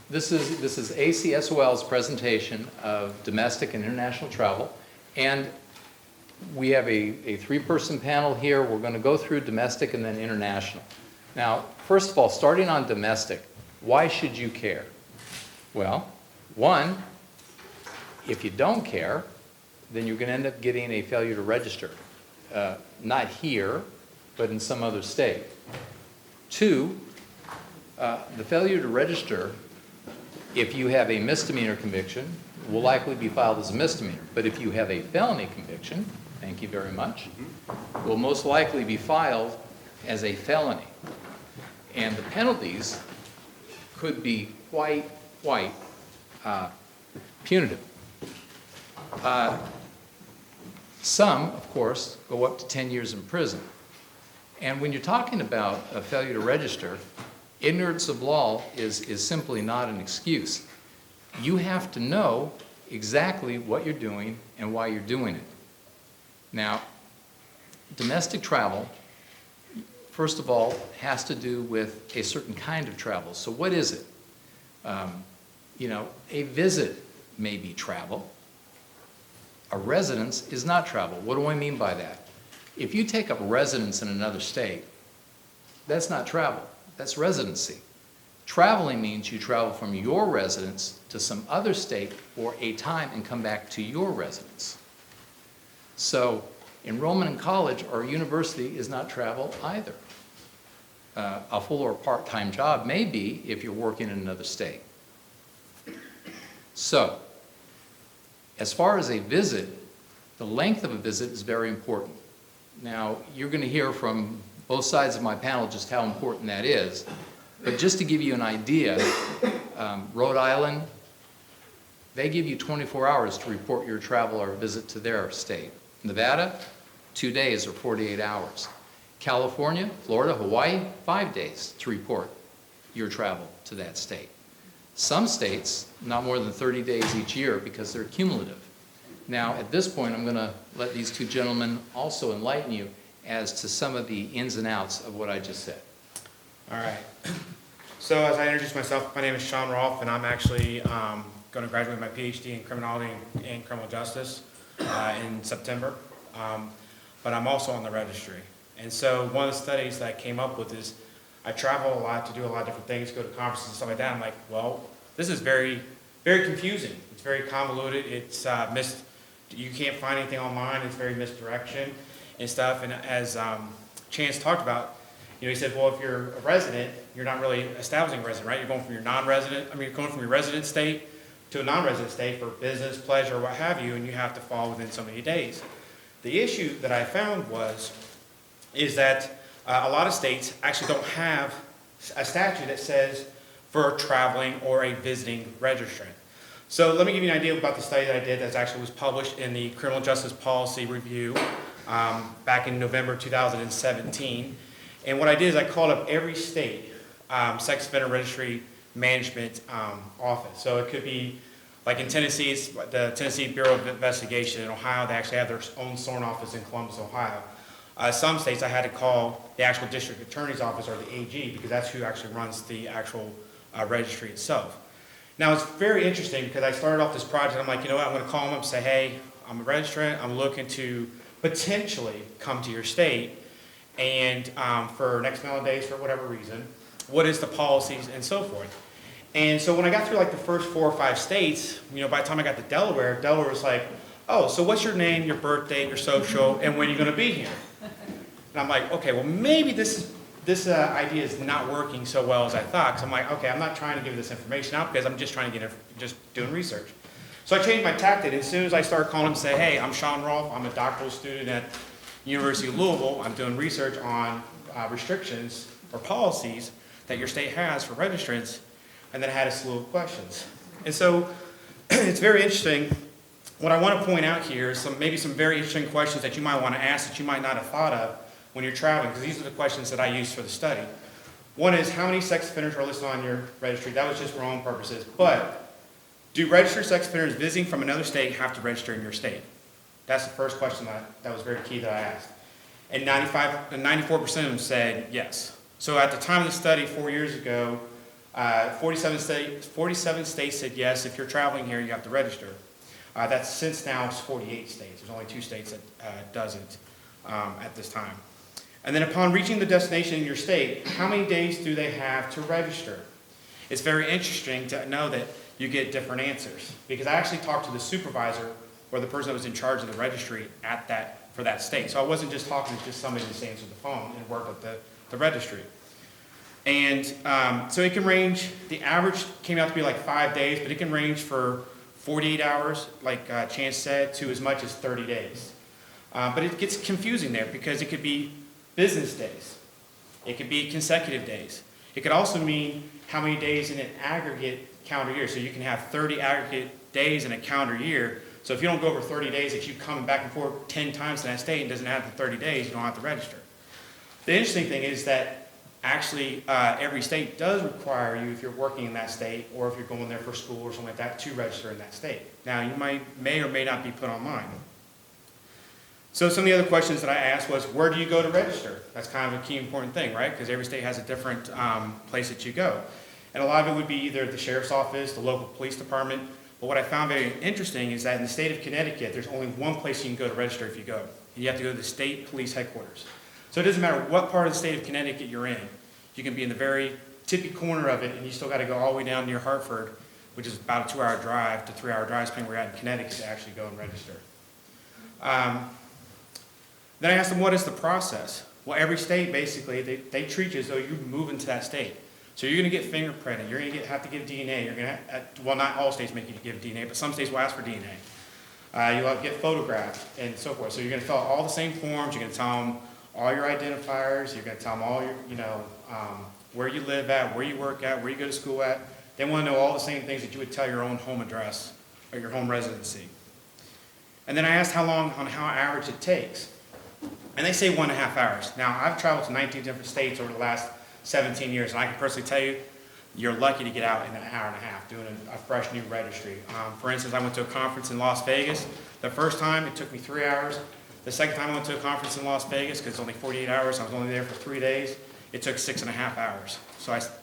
This is ACSOL's presentation of domestic and international travel. And we have a three-person panel here. We're going to go through domestic and then international. Now, first of all, starting on domestic, why should you care? Well, one, if you don't care, then you're going to end up getting a failure to register. Not here, but in some other state. Two, the failure to register, if you have a misdemeanor conviction, will likely be filed as a misdemeanor. But if you have a felony conviction, thank you very much, will most likely be filed as a felony. And the penalties could be quite punitive. Some, of course, go up to 10 years in prison. And when you're talking about a failure to register, ignorance of law is simply not an excuse. You have to know exactly what you're doing and why you're doing it. Now, domestic travel, first of all, has to do with a certain kind of travel. So what is it? A visit may be travel. A residence is not travel. What do I mean by that? If you take up residence in another state, that's not travel. That's residency. Traveling means you travel from your residence to some other state for a time and come back to your residence. So enrollment in college or university is not travel either. A full or part-time job may be if you're working in another state. So, as far as a visit, the length of a visit is very important. Now, you're going to hear from both sides of my panel just how important that is. But just to give you an idea, Rhode Island, they give you 24 hours to report your travel or visit to their state. Nevada, 2 days or 48 hours. California, Florida, Hawaii, 5 days to report your travel to that state. Some states, not more than 30 days each year because they're cumulative. Now, at this point, I'm going to let these two gentlemen also enlighten you as to some of the ins and outs of what I just said. All right. So as I introduce myself, my name is Sean Rolfe, and I'm actually going to graduate my PhD in criminology and criminal justice in September. But I'm also on the registry. And so one of the studies that I came up with is I travel a lot to do a lot of different things, go to conferences and stuff like that. I'm like, well, this is very, very confusing. It's very convoluted. It's you can't find anything online. It's very misdirection and stuff. And as Chance talked about, he said, well, if you're a resident, you're not really establishing a resident, right? You're going from your you're going from your resident state to a non-resident state for business, pleasure, what have you, and you have to fall within so many days. The issue that I found is that a lot of states actually don't have a statute that says for traveling or a visiting registrant. So let me give you an idea about the study that I did that actually was published in the Criminal Justice Policy Review back in November 2017. And what I did is I called up every state sex offender registry management office. So it could be, like in Tennessee, it's the Tennessee Bureau of Investigation. In Ohio, they actually have their own sworn office in Columbus, Ohio. Some states I had to call the actual district attorney's office or the AG because that's who actually runs the actual registry itself. Now it's very interesting because I started off this project, I'm like, you know what, I'm going to call them up and say, hey, I'm a registrant, I'm looking to potentially come to your state and for next amount of days for whatever reason, what is the policies and so forth. And so when I got through like the first 4 or 5 states, by the time I got to Delaware was like, oh, so what's your name, your birth date, your social, and when are you going to be here? And I'm like, okay, well maybe this idea is not working so well as I thought. Because I'm like, okay, I'm not trying to give this information out because I'm just trying to just doing research. So I changed my tactic. As soon as I started calling them and say, hey, I'm Sean Rolfe, I'm a doctoral student at University of Louisville. I'm doing research on restrictions or policies that your state has for registrants. And then I had a slew of questions. And so it's very interesting. What I want to point out here is maybe some very interesting questions that you might want to ask that you might not have thought of when you're traveling, because these are the questions that I used for the study. One is, how many sex offenders are listed on your registry? That was just for our own purposes. But do registered sex offenders visiting from another state have to register in your state? That's the first question that was very key that I asked. And 94% of them said yes. So at the time of the study 4 years ago, 47 states said yes, if you're traveling here, you have to register. That's since now it's 48 states. There's only 2 states that doesn't at this time. And then upon reaching the destination in your state, how many days do they have to register? It's very interesting to know that you get different answers, because I actually talked to the supervisor or the person that was in charge of the registry for that state. So I wasn't just talking to just somebody that just answered the phone and worked at the registry. And so it can range, the average came out to be like 5 days, but it can range for 48 hours, like Chance said, to as much as 30 days. But it gets confusing there because it could be business days. It could be consecutive days. It could also mean how many days in an aggregate calendar year. So you can have 30 aggregate days in a calendar year. So if you don't go over 30 days, if you come back and forth 10 times to that state and doesn't have the 30 days, you don't have to register. The interesting thing is that actually every state does require you, if you're working in that state or if you're going there for school or something like that, to register in that state. Now you may or may not be put online. So some of the other questions that I asked was, where do you go to register? That's kind of a key important thing, right? Because every state has a different place that you go. And a lot of it would be either the sheriff's office, the local police department. But what I found very interesting is that in the state of Connecticut, there's only one place you can go to register if you go. You have to go to the state police headquarters. So it doesn't matter what part of the state of Connecticut you're in. You can be in the very tippy corner of it, and you still got to go all the way down near Hartford, which is about a 2-hour drive to 3-hour drive, depending where you're at in Connecticut, to actually go and register. Then I asked them, what is the process? Well, every state, basically, they treat you as though you move into that state. So you're going to get fingerprinted. You're going to have to give DNA. You're going to, well, not all states make you give DNA, but some states will ask for DNA. You'll get photographed and so forth. So you're going to fill out all the same forms. You're going to tell them all your identifiers. You're going to tell them all your, where you live at, where you work at, where you go to school at. They want to know all the same things that you would tell your own home address or your home residency. And then I asked how average it takes. And they say 1.5 hours. Now, I've traveled to 19 different states over the last 17 years, and I can personally tell you, you're lucky to get out in an hour and a half doing a fresh new registry. For instance, I went to a conference in Las Vegas. The first time, it took me 3 hours. The second time I went to a conference in Las Vegas, because it's only 48 hours, I was only there for 3 days, it took 6.5 hours.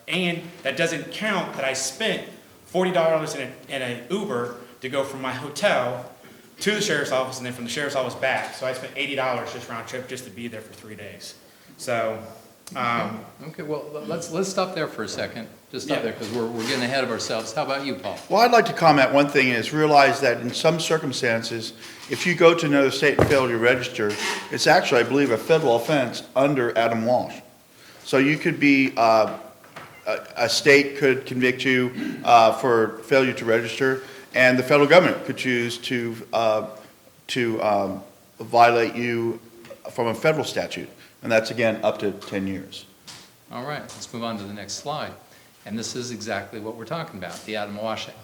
And that doesn't count that I spent $40 in an Uber to go from my hotel to the sheriff's office, and then from the sheriff's office back. So I spent $80 just round trip just to be there for 3 days. So, Okay, well, let's stop there for a second. Just stop there, because we're getting ahead of ourselves. How about you, Paul? Well, I'd like to comment. One thing is realize that in some circumstances, if you go to another state and fail to register, it's actually, I believe, a federal offense under Adam Walsh. So you could be, a state could convict you for failure to register, and the federal government could choose to violate you from a federal statute. And that's, again, up to 10 years. All right, let's move on to the next slide. And this is exactly what we're talking about, the Adam Walsh Act.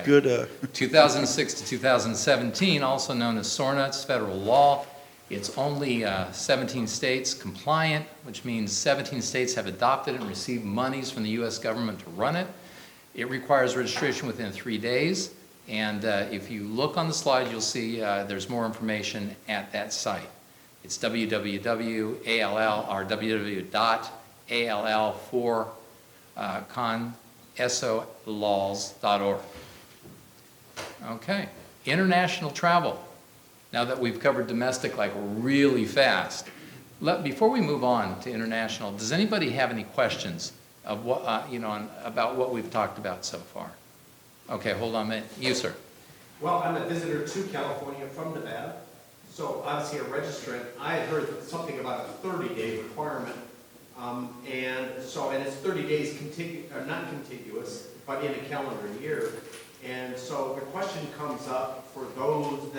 Good. 2006 to 2017, also known as SORNA, it's federal law. It's only 17 states compliant, which means 17 states have adopted it and received monies from the U.S. government to run it. It requires registration within 3 days. And if you look on the slide, you'll see there's more information at that site. It's www.all.consoLaws.org. Okay, international travel. Now that we've covered domestic like really fast, before we move on to international, does anybody have any questions of what about what we've talked about so far? Okay, hold on a minute. You, sir. Well, I'm a visitor to California from Nevada. So obviously a registrant, I had heard something about a 30-day requirement. And it's 30 days not contiguous, but in a calendar year. And so the question comes up for those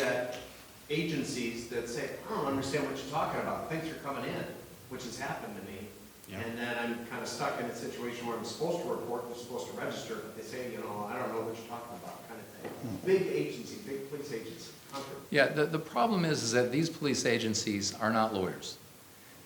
agencies that say, I don't understand what you're talking about. Thanks for coming in, which has happened to me. Yeah. And then I'm kind of stuck in a situation where I'm supposed to report, I'm supposed to register, but they say, I don't know what you're talking about, kind of thing. Big agency, big police agency. Yeah, the problem is that these police agencies are not lawyers.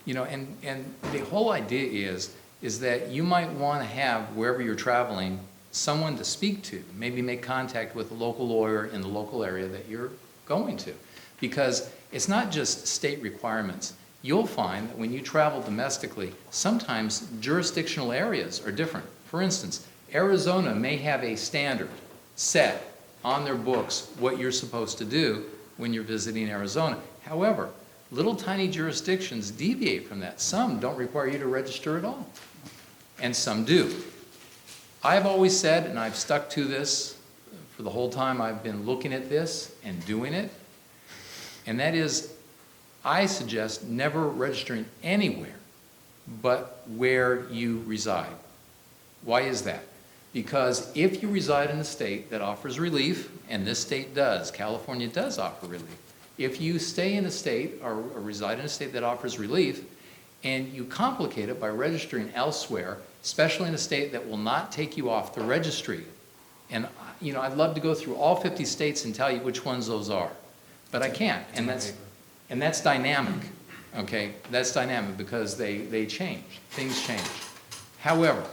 And the whole idea is that you might want to have, wherever you're traveling, someone to speak to, maybe make contact with a local lawyer in the local area that you're going to. Because it's not just state requirements. You'll find that when you travel domestically, sometimes jurisdictional areas are different For instance, Arizona may have a standard set on their books what you're supposed to do when you're visiting Arizona. However, little tiny jurisdictions deviate from that. Some don't require you to register at all, and some do. I've always said, and I've stuck to this for the whole time I've been looking at this and doing it, and that is, I suggest never registering anywhere but where you reside. Why is that? Because if you reside in a state that offers relief, and this state does, California does offer relief, if you stay in a state or reside in a state that offers relief, and you complicate it by registering elsewhere, especially in a state that will not take you off the registry, and you know, I'd love to go through all 50 states and tell you which ones those are, but I can't, and that's dynamic, okay? That's dynamic because they change, things change. However,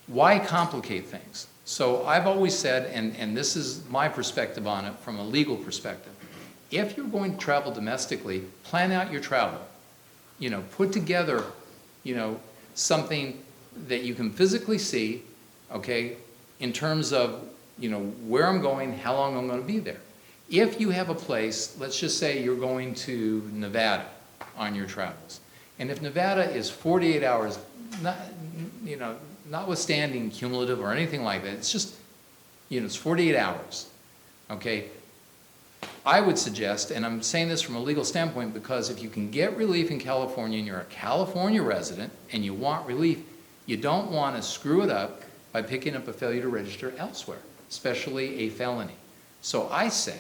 why complicate things? So I've always said, and this is my perspective on it from a legal perspective, if you're going to travel domestically, plan out your travel. You know, put together, you know, something that you can physically see, okay, in terms of, you know, where I'm going, how long I'm going to be there. If you have a place, let's just say you're going to Nevada on your travels, and if Nevada is 48 hours, not, you know, notwithstanding cumulative or anything like that, it's just, you know, it's 48 hours, okay? I would suggest, and I'm saying this from a legal standpoint, because if you can get relief in California and you're a California resident and you want relief, you don't want to screw it up by picking up a failure to register elsewhere, especially a felony. So I say,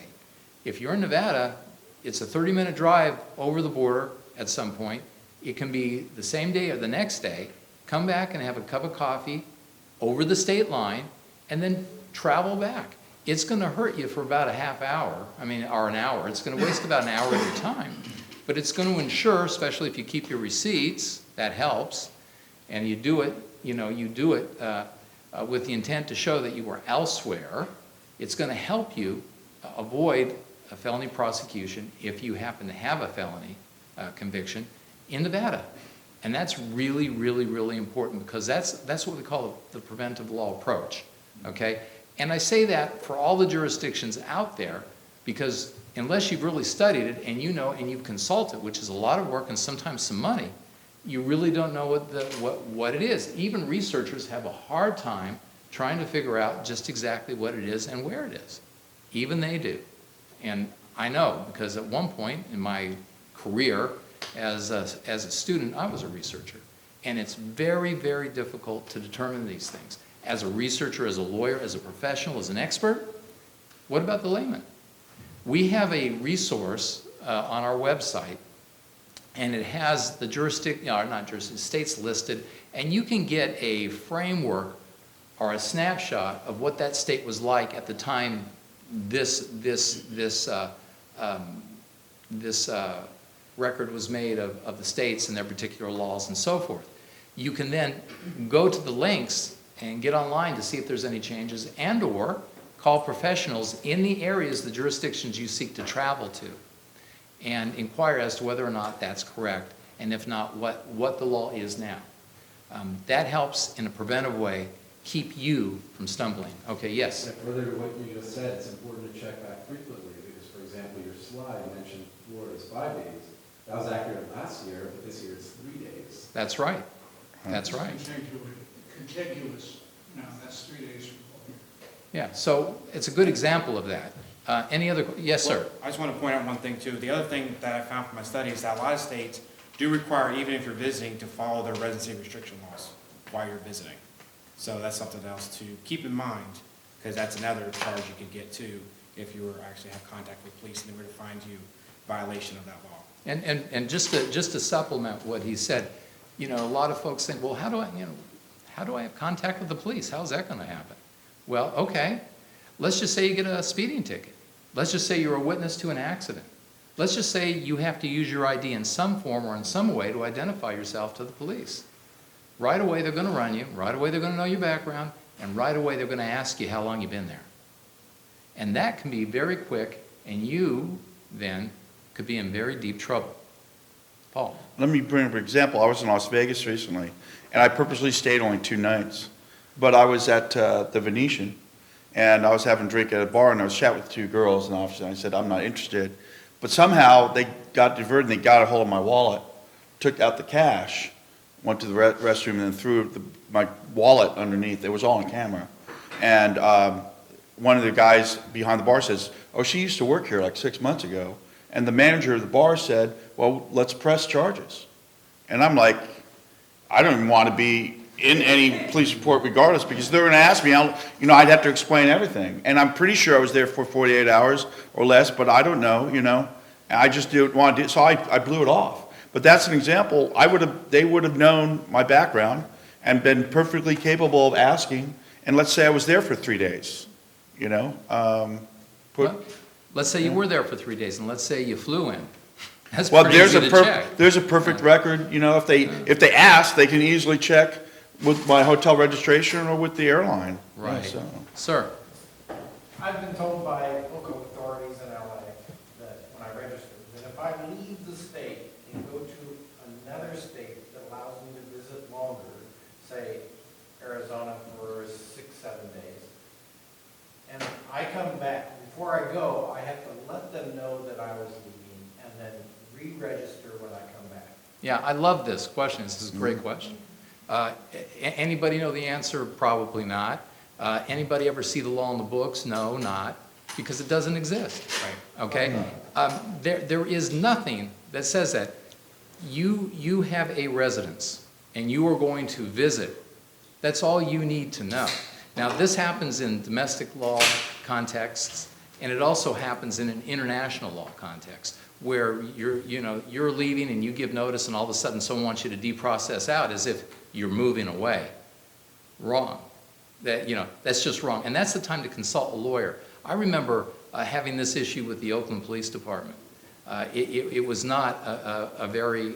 if you're in Nevada, it's a 30-minute drive over the border at some point. It can be the same day or the next day. Come back and have a cup of coffee over the state line and then travel back. It's going to hurt you for about a half hour, or an hour. It's going to waste about an hour of your time. But it's going to ensure, especially if you keep your receipts, that helps, and you do it, you know, with the intent to show that you were elsewhere, it's going to help you avoid a felony prosecution if you happen to have a felony conviction in Nevada. And that's really, really, really important, because that's what we call the preventive law approach, okay? And I say that for all the jurisdictions out there, because unless you've really studied it and you know and you've consulted, which is a lot of work and sometimes some money, you really don't know what it is. Even researchers have a hard time trying to figure out just exactly what it is and where it is. Even they do. And I know, because at one point in my career as a student, I was a researcher. And it's very, very difficult to determine these things. As a researcher, as a lawyer, as a professional, as an expert, what about the layman? We have a resource on our website, and it has the states listed, and you can get a framework or a snapshot of what that state was like at the time this record was made of the states and their particular laws and so forth. You can then go to the links and get online to see if there's any changes, and or call professionals in the areas, the jurisdictions you seek to travel to, and inquire as to whether or not that's correct, and if not, what the law is now. That helps in a preventive way keep you from stumbling. Okay, yes? And further to what you just said, it's important to check back frequently, because, for example, your slide mentioned Florida's 5 days. That was accurate last year, but this year it's 3 days. That's right. That's right. Contiguous, no, that's 3 days from here. Yeah, so it's a good example of that. Any other, yes, sir? Well, I just want to point out one thing too. The other thing that I found from my study is that a lot of states do require, even if you're visiting, to follow their residency restriction laws while you're visiting. So that's something else to keep in mind, because that's another charge you could get too if you were actually have contact with police and they were to find you violation of that law. And just to supplement what he said, you know, a lot of folks think, well, how do I have contact with the police? How's that going to happen? Well, okay, let's just say you get a speeding ticket. Let's just say you're a witness to an accident. Let's just say you have to use your ID in some form or in some way to identify yourself to the police. Right away, they're going to run you. Right away, they're going to know your background. And right away, they're going to ask you how long you've been there. And that can be very quick, and you then could be in very deep trouble. Paul? Let me bring up an example. I was in Las Vegas recently, and I purposely stayed only 2 nights. but I was at the Venetian, and I was having a drink at a bar, and I was chatting with two girls, and obviously I said, I'm not interested. But somehow they got diverted, and they got a hold of my wallet, took out the cash, went to the restroom, and then threw my wallet underneath. It was all on camera. And one of the guys behind the bar says, oh, she used to work here like 6 months ago. And the manager of the bar said, well, let's press charges. And I'm like, I don't even want to be in any police report regardless, because they're going to ask me, I'd have to explain everything. And I'm pretty sure I was there for 48 hours or less, but I don't know, And I just didn't want to do it, so I blew it off. But that's an example. They would have known my background and been perfectly capable of asking. And let's say I was there for 3 days, Well, let's say you were there for 3 days, and let's say you flew in. That's Well, pretty easy to check. there's a perfect record, if they ask, they can easily check with my hotel registration or with the airline. Right. So. Sir? I've been told by local authorities in LA that when I register, that if I leave the state and go to another state that allows me to visit longer, say Arizona for 6-7 days, and I come back, before I go, I have to let them know that I was leaving and then re-register when I come back. Yeah, I love this question. This is a great question. Anybody know the answer? Probably not. Anybody ever see the law in the books? No, not, because it doesn't exist. Right. Okay? There is nothing that says that. You have a residence, and you are going to visit. That's all you need to know. Now, this happens in domestic law contexts, and it also happens in an international law context, where you're leaving and you give notice, and all of a sudden someone wants you to deprocess out as if you're moving away. Wrong. That's just wrong. And that's the time to consult a lawyer. I remember having this issue with the Oakland Police Department. It was not a very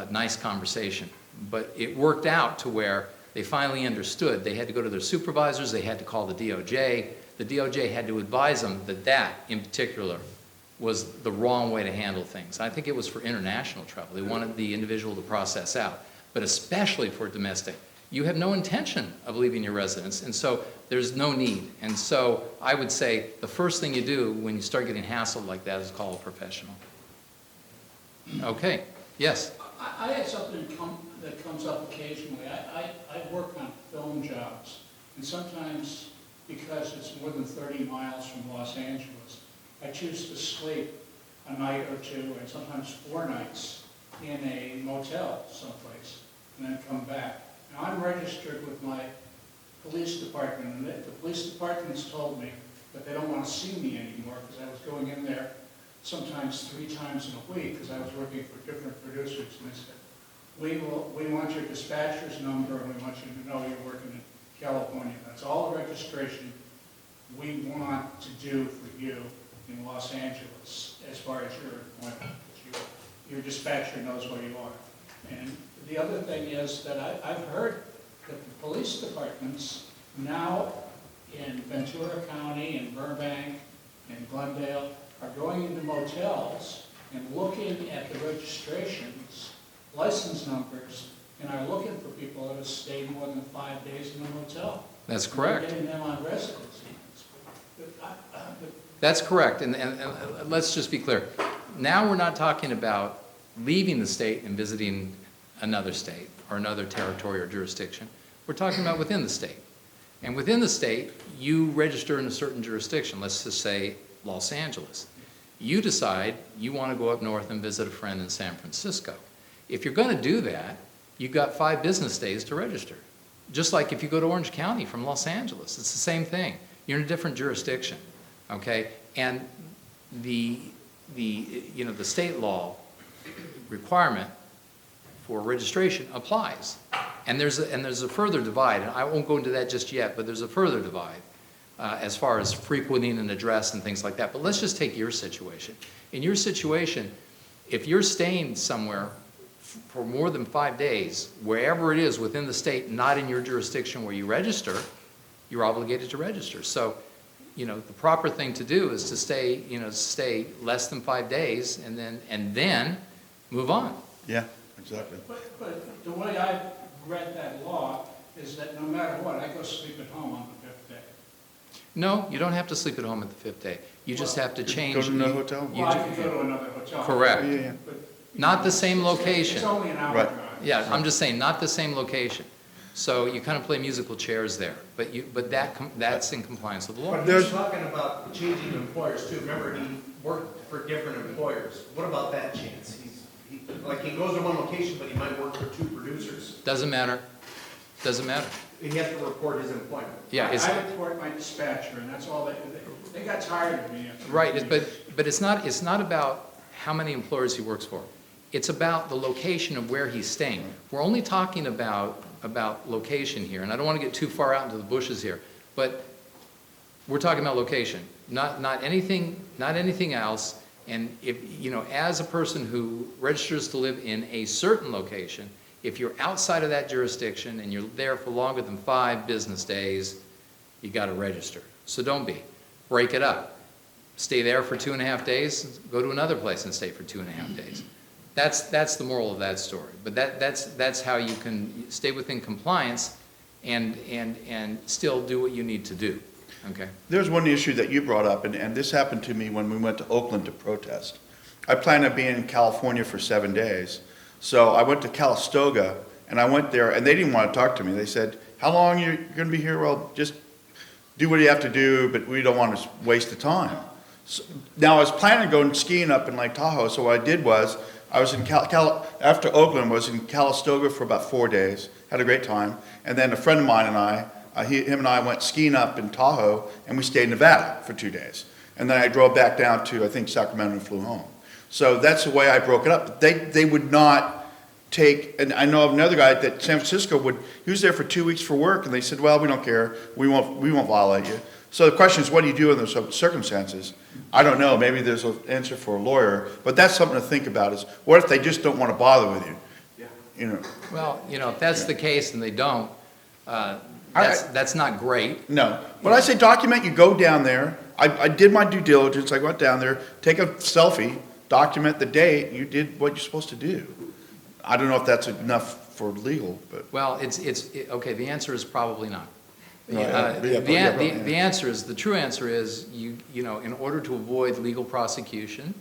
nice conversation, but it worked out to where they finally understood. They had to go to their supervisors. They had to call the DOJ. The DOJ had to advise them that in particular, was the wrong way to handle things. I think it was for international travel. They wanted the individual to process out, but especially for domestic. You have no intention of leaving your residence, and so there's no need. And so I would say the first thing you do when you start getting hassled like that is call a professional. Okay, yes? I had something that comes up occasionally. I work on film jobs, and sometimes, because it's more than 30 miles from Los Angeles, I choose to sleep a night or two, and sometimes 4 nights, in a motel someplace, and then come back. Now, I'm registered with my police department, and the police department's told me that they don't want to see me anymore, because I was going in there sometimes 3 times in a week, because I was working for different producers, and they said, we want your dispatcher's number, and we want you to know you're working in California. That's all the registration we want to do for you in Los Angeles, as far as your employment. Your dispatcher knows where you are. And the other thing is that I've heard that the police departments now in Ventura County, in Burbank, in Glendale, are going into motels and looking at the registrations, license numbers, and are looking for people that have stayed more than 5 days in a motel. That's correct. And getting them on residency. That's correct, and let's just be clear. Now we're not talking about leaving the state and visiting another state or another territory or jurisdiction. We're talking about within the state. And within the state, you register in a certain jurisdiction, let's just say Los Angeles. You decide you want to go up north and visit a friend in San Francisco. If you're going to do that, you've got 5 business days to register. Just like if you go to Orange County from Los Angeles, it's the same thing. You're in a different jurisdiction. Okay, and the state law requirement for registration applies, and there's a further divide, and I won't go into that just yet, but there's a further divide as far as frequenting an address and things like that. But let's just take your situation. In your situation, if you're staying somewhere for more than 5 days, wherever it is within the state, not in your jurisdiction where you register, you're obligated to register. So, the proper thing to do is to stay less than 5 days and then move on. Yeah, exactly. But the way I've read that law is that no matter what, I go sleep at home on the 5th day. No, you don't have to sleep at home at the 5th day. You just have to change. Go to another hotel? You Well, I ju- can go to another hotel. Correct. Yeah, yeah. But, Not the same it's- location. It's only an hour Right. drive. Yeah, I'm just saying, not the same location. So you kind of play musical chairs there, but that's in compliance with the law. But There's- he's talking about changing employers too. Remember, he worked for different employers. What about that chance? Like, he goes to one location, but he might work for two producers. Doesn't matter. Doesn't matter. He has to report his employment. Yeah, it's, I report my dispatcher, and that's all they got tired of me. after- right, but it's not about how many employers he works for. It's about the location of where he's staying. We're only talking about location here, and I don't want to get too far out into the bushes here, but we're talking about location, not anything else. And if, as a person who registers to live in a certain location, if you're outside of that jurisdiction and you're there for longer than 5 business days, you got to register. So don't be. Break it up. Stay there for 2.5 days, go to another place and stay for 2.5 days. That's the moral of that story. But that's how you can stay within compliance and still do what you need to do, okay? There's one issue that you brought up, and this happened to me when we went to Oakland to protest. I planned on being in California for 7 days. So I went to Calistoga, and I went there, and they didn't want to talk to me. They said, how long are you going to be here? Well, just do what you have to do, but we don't want to waste the time. So, now, I was planning on going skiing up in Lake Tahoe, so what I did was, I was in after Oakland, was in Calistoga for about 4 days, had a great time, and then a friend of mine and I, him and I went skiing up in Tahoe, and we stayed in Nevada for 2 days. And then I drove back down to, I think, Sacramento and flew home. So that's the way I broke it up. They would not take, and I know of another guy that San Francisco he was there for 2 weeks for work, and they said, well, we don't care, we won't violate you. So the question is, what do you do in those circumstances? I don't know, maybe there's an answer for a lawyer, but that's something to think about is, what if they just don't want to bother with you? Yeah. Well, if that's the case and they don't, that's not great. No. When I say document, you go down there. I did my due diligence. I went down there, take a selfie, document the date, you did what you're supposed to do. I don't know if that's enough for legal, but. Well, okay, the answer is probably not. No, yeah. The true answer is, in order to avoid legal prosecution,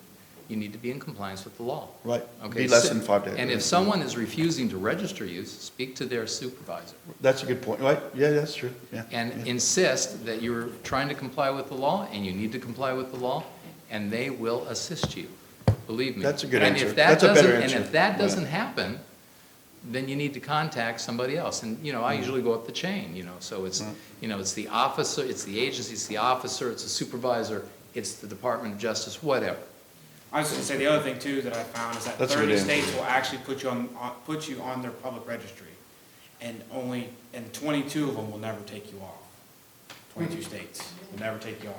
you need to be in compliance with the law. Right. Okay, Be less than 5 days. And if someone is refusing to register you, speak to their supervisor That's a good point, right? Yeah, that's true, yeah. and insist that you're trying to comply with the law and you need to comply with the law, and they will assist you. Believe me. That's a good And answer. if that That's a better doesn't- answer. And if that Right. doesn't happen, then you need to contact somebody else. And, I usually go up the chain, so it's, it's the officer, it's the agency, it's the officer, it's the supervisor, it's the Department of Justice, whatever. I was going to say, the other thing too that I found is that That's a good 30 answer. states will actually put you on their public registry. And 22 of them will never take you off. 22 states will never take you off.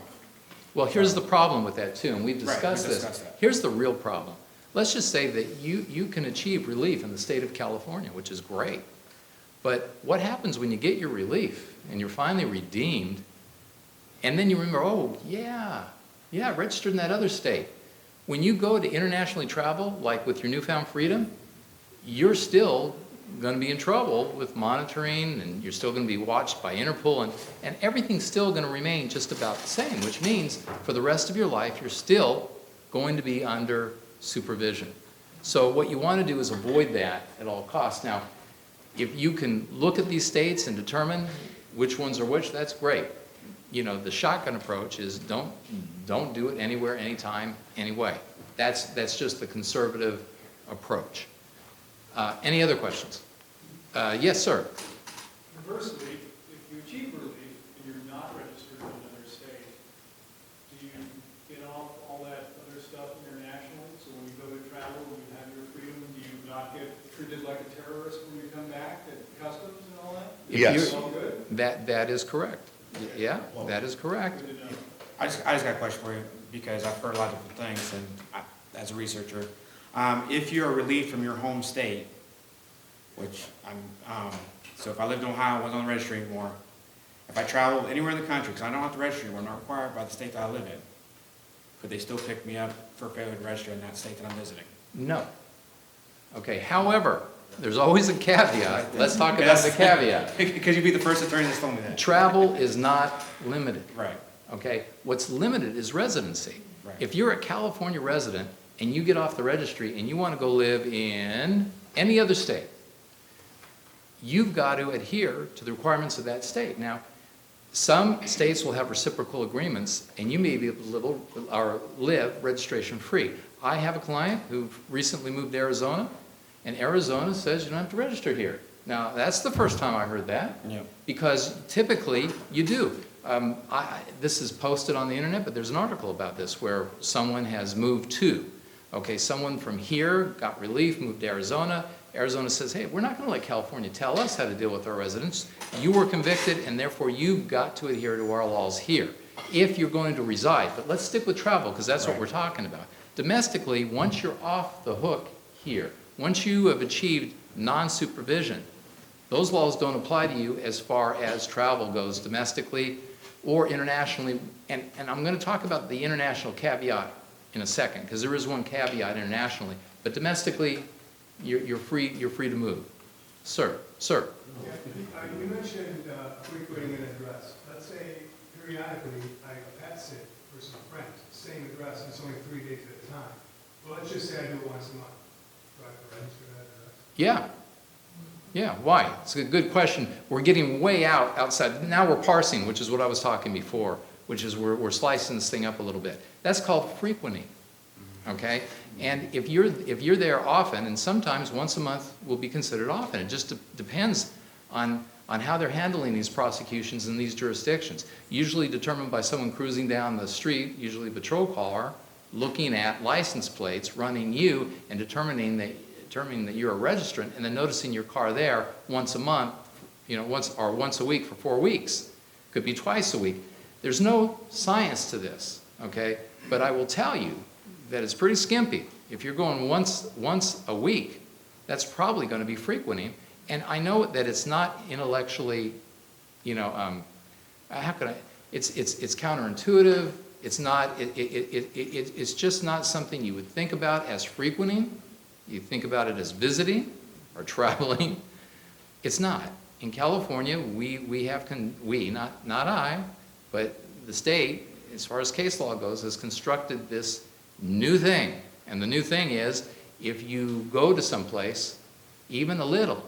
Well, here's the problem with that too, and we've Right, we discussed this. discussed that. Here's the real problem. Let's just say that you can achieve relief in the state of California, which is great. But what happens when you get your relief and you're finally redeemed, and then you remember, oh, yeah, registered in that other state. When you go to internationally travel, like with your newfound freedom, you're still going to be in trouble with monitoring, and you're still going to be watched by Interpol, and everything's still going to remain just about the same, which means for the rest of your life, you're still going to be under supervision. So what you want to do is avoid that at all costs. Now, if you can look at these states and determine which ones are which, that's great. The shotgun approach is don't do it anywhere, anytime, anyway. That's just the conservative approach. Any other questions? Yes, sir. Conversely, if you achieve relief and you're not registered in another state, do you get off all that other stuff internationally? So when you go to travel, when you have your freedom, do you not get treated like a terrorist when you come back at customs and all that? If Yes. Is it all good? That is correct. Yeah, that is correct. Good to know. I just got a question for you, because I've heard a lot of different things, and as a researcher, if you're relieved from your home state, which so if I lived in Ohio, I wasn't on the registry anymore, if I traveled anywhere in the country, because I don't have to register anymore, not required by the state that I live in, could they still pick me up for failure to register in that state that I'm visiting? No. Okay, however, There's always a caveat. Let's talk about Yes. the caveat. Because you'd be the first attorney that's told me that. Travel is not limited, Right. okay? What's limited is residency. Right. If you're a California resident and you get off the registry and you want to go live in any other state, you've got to adhere to the requirements of that state. Now, some states will have reciprocal agreements, and you may be able to live registration-free. I have a client who recently moved to Arizona, and Arizona says you don't have to register here. Now, that's the first time I heard that, Yeah. because typically you do. This is posted on the internet, but there's an article about this where someone has moved to. Okay, someone from here got relief, moved to Arizona. Arizona says, hey, we're not going to let California tell us how to deal with our residents. You were convicted, and therefore you've got to adhere to our laws here if you're going to reside. But let's stick with travel, because that's what Right. we're talking about. Domestically, once you're off the hook here, once you have achieved non-supervision, those laws don't apply to you as far as travel goes domestically or internationally. And I'm going to talk about the international caveat in a second, because there is one caveat internationally. But domestically, you're free to move. Sir. You mentioned frequenting an address. Let's say periodically I pet sit for some friends, same address, and it's only 3 days at a time. Well, let's just say I do it once a month. Do I have to register that address? Yeah. Yeah, why? It's a good question. We're getting way outside. Now we're parsing, which is what I was talking before, which is we're slicing this thing up a little bit. That's called frequenting, okay? And if you're there often, and sometimes once a month will be considered often. It just depends on how they're handling these prosecutions in these jurisdictions. Usually determined by someone cruising down the street, usually a patrol car, looking at license plates, running you, and determining that you're a registrant, and then noticing your car there once a month, once a week for 4 weeks. Could be twice a week. There's no science to this, okay? But I will tell you that it's pretty skimpy. If you're going once a week, that's probably going to be frequenting. And I know that it's not intellectually, it's counterintuitive. It's not. It's just not something you would think about as frequenting. You think about it as visiting or traveling. It's not. In California, not I, but the state, as far as case law goes, has constructed this new thing. And the new thing is, if you go to someplace, even a little,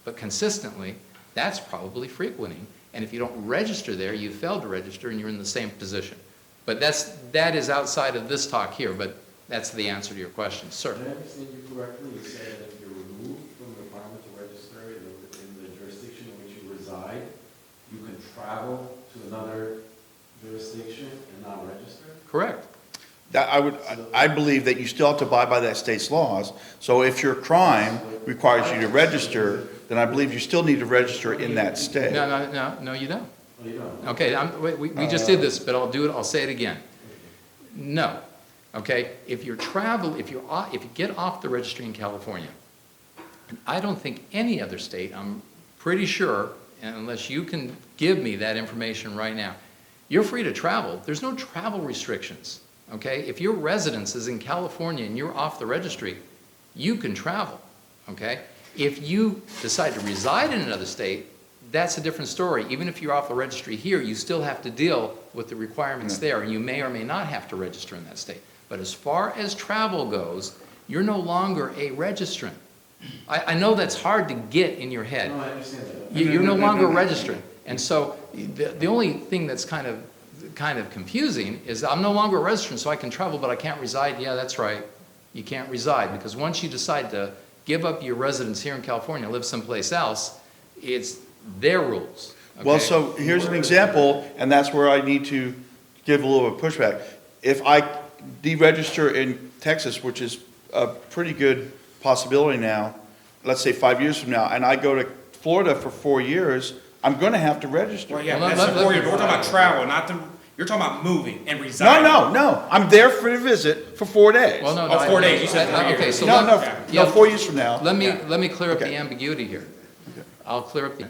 but consistently, that's probably frequenting. And if you don't register there, you failed to register and you're in the same position. But that is outside of this talk here, but that's the answer to your question. Sir? Did I understand you correctly? You said that if you're removed from the requirement to register in the jurisdiction in which you reside, you can travel to another jurisdiction and not register? Correct. I believe that you still have to abide by that state's laws. So if your crime requires you to register, then I believe you still need to register in that state. No, you don't. Oh, you don't? Okay, we just did this, but I'll say it again. No, okay? If you get off the registry in California, and I don't think any other state, I'm pretty sure, and unless you can give me that information right now, you're free to travel. There's no travel restrictions, okay? If your residence is in California and you're off the registry, you can travel, okay? If you decide to reside in another state, that's a different story. Even if you're off the registry here, you still have to deal with the requirements there, and you may or may not have to register in that state. But as far as travel goes, you're no longer a registrant. I know that's hard to get in your head. No, I understand that. You're no longer a registrant. And so the only thing that's kind of confusing is I'm no longer a registrant, so I can travel, but I can't reside. Yeah, that's right. You can't reside, because once you decide to give up your residence here in California, live someplace else, it's their rules. Okay? Well, so here's an example, and that's where I need to give a little bit of pushback. If I deregister in Texas, which is a pretty good possibility now, let's say 5 years from now, and I go to Florida for 4 years, I'm going to have to register. Well, yeah, Well, that's let- the 4 let- years, but we're talking about travel, you're talking about moving and residing. No. I'm there for a visit for 4 days. Well, no, Oh, 4 days, you said 4 Okay, years. so No, 4 years from now. let me clear up Okay. the ambiguity here. I'll clear up the,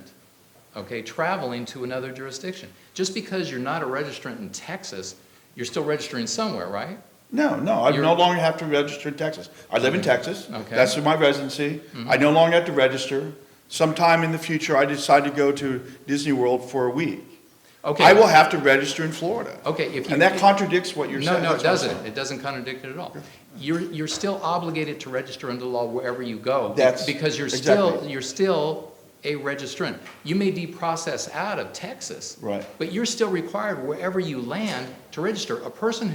okay, traveling to another jurisdiction. Just because you're not a registrant in Texas, you're still registering somewhere, right? No, I no You're- longer have to register in Texas. I live in Texas. Okay. That's my residency. I no longer have to register. Sometime in the future, I decide to go to Disney World for a week. Okay. I will have to register in Florida. Okay, if you. And that contradicts what you're No, saying. no, it That's what I'm doesn't. saying. It doesn't contradict it at all. You're still obligated to register under law wherever you go. That's- Because exactly. you're still a registrant. You may deprocess out of Texas. Right. But you're still required wherever you land to register. A person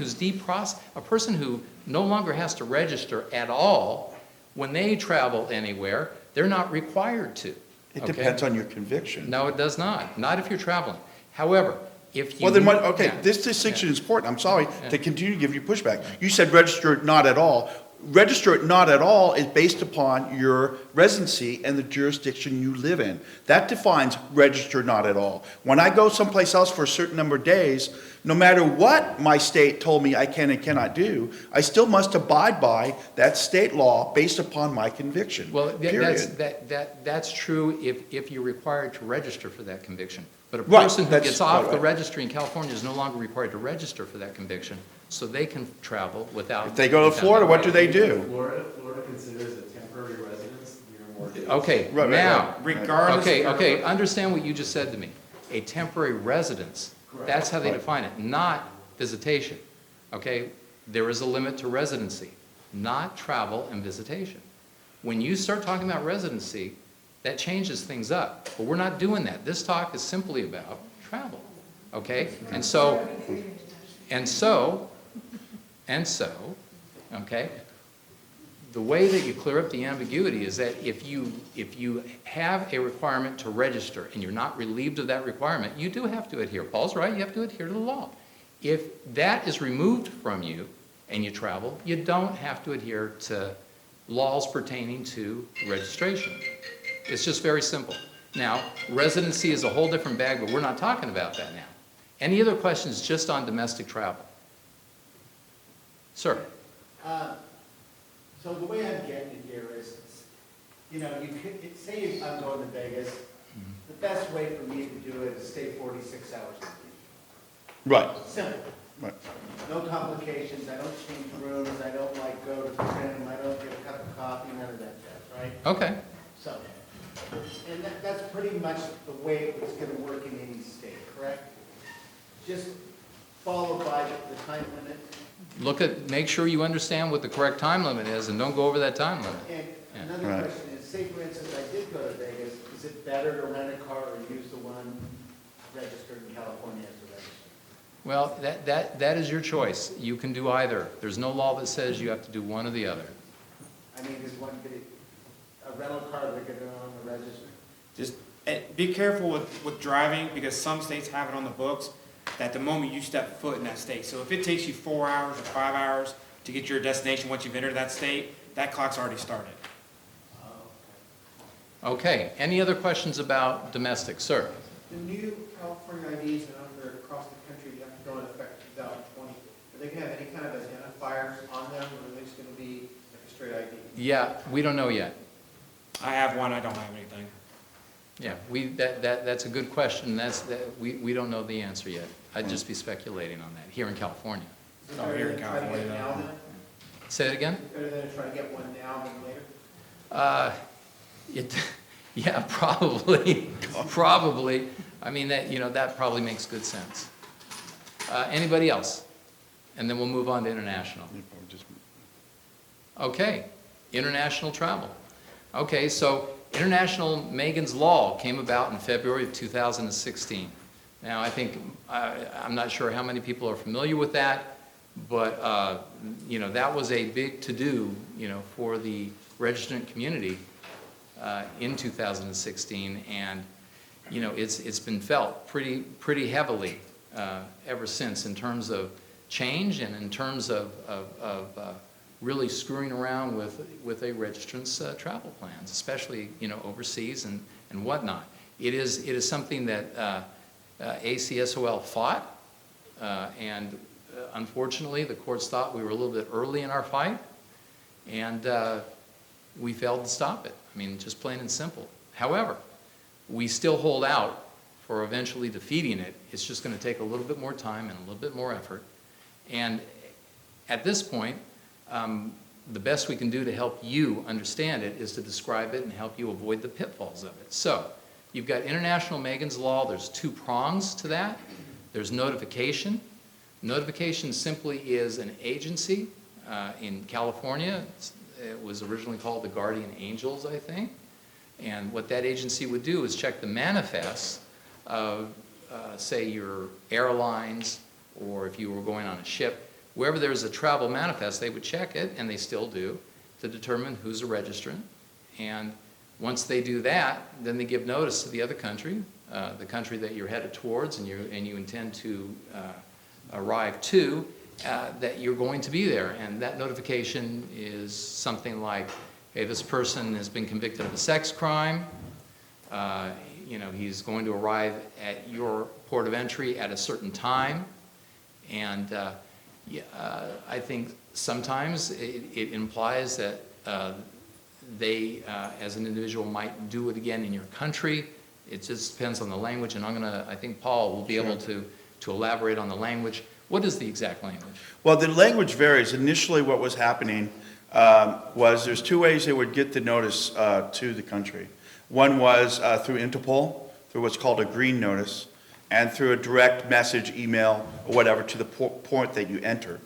a person who no longer has to register at all, when they travel anywhere, they're not required to. It okay? depends on your conviction. No, it does not. Not if you're traveling. However, if you. Well, then what, okay, Yeah. this distinction Yeah. is important. I'm sorry Yeah. to continue to give you pushback. You said register it not at all. Register it not at all is based upon your residency and the jurisdiction you live in. That defines register not at all. When I go someplace else for a certain number of days, no matter what my state told me I can and cannot do, I still must abide by that state law based upon my conviction, Well, period. that's true if you're required to register for that conviction. But a Right, person who that's gets off right, the right. registry in California is no longer required to register for that conviction, so they can travel without. If they go to Florida, what do they do? Florida considers a temporary residence near more days. Okay, Right, right, now, Regardless. okay, understand what you just said to me. A temporary residence, that's how they Right. define it, not visitation. Okay? There is a limit to residency, not travel and visitation. When you start talking about residency, that changes things up. But we're not doing that. This talk is simply about travel. Okay? And so, okay? The way that you clear up the ambiguity is that if you have a requirement to register and you're not relieved of that requirement, you do have to adhere. Paul's right, you have to adhere to the law. If that is removed from you and you travel, you don't have to adhere to laws pertaining to registration. It's just very simple. Now, residency is a whole different bag, but we're not talking about that now. Any other questions just on domestic travel? Sir? So the way I'm getting it here is, you know, you could, say I'm going to Vegas, the best way for me to do it is stay 46 hours a week. Right, Simple, right. no complications, I don't change rooms, I don't like go to the gym, I don't get a cup of coffee, none of that jazz, right? Okay. So, and that's pretty much the way it's gonna work in any state, correct? Just followed by the time limit. Make sure you understand what the correct time limit is and don't go over that time limit. And Yeah. another Right. question is, say for instance, I did go to Vegas, is it better to rent a car or use the one registered in California as a register? Well, that is your choice. You can do either. There's no law that says you have to do one or the other. I mean, is one, a rental car that could go on the register? Just be careful with driving, because some states have it on the books that the moment you step foot in that state. So if it takes you 4 hours or 5 hours to get to your destination once you've entered that state, that clock's already started. Okay, any other questions about domestic? Sir? The new California IDs and under across the country, you have to go into effect 2020. Are they going to have any kind of identifiers on them, or are they just going to be like a straight ID? Yeah, we don't know yet. I have one, I don't have anything. Yeah, that's a good question. We don't know the answer yet. I'd just be speculating on that, here in California. Is it Oh, better here in than try to get California, now no. then? Say it again? Is it better than to try to get one now than later? Yeah, probably, probably. I mean, that probably makes good sense. Anybody else? And then we'll move on to international. Okay, international travel. Okay, so international Megan's Law came about in February of 2016. Now, I think, I'm not sure how many people are familiar with that, but, that was a big to-do, for the registrant community in 2016, and, it's been felt pretty heavily ever since in terms of change and in terms of really screwing around with a registrant's travel plans, especially, overseas and whatnot. It is something that ACSOL fought, and unfortunately, the courts thought we were a little bit early in our fight, and we failed to stop it. I mean, just plain and simple. However, we still hold out for eventually defeating it. It's just going to take a little bit more time and a little bit more effort. And at this point, the best we can do to help you understand it is to describe it and help you avoid the pitfalls of it. So, you've got international Megan's Law. There's two prongs to that. There's notification. Notification simply is an agency. In California, it was originally called the Guardian Angels, I think. And what that agency would do is check the manifests of, say, your airlines, or if you were going on a ship. Wherever there's a travel manifest, they would check it, and they still do, to determine who's a registrant. And once they do that, then they give notice to the other country, the country that you're headed towards and you intend to arrive to, that you're going to be there. And that notification is something like, hey, this person has been convicted of a sex crime. He's going to arrive at your port of entry at a certain time. And I think sometimes it implies that they, as an individual, might do it again in your country. It just depends on the language, and I think Paul will be able to elaborate on the language. What is the exact language? Well, the language varies. Initially, what was happening was there's two ways they would get the notice to the country. One was through Interpol, through what's called a green notice, and through a direct message, email, or whatever, to the point that you enter.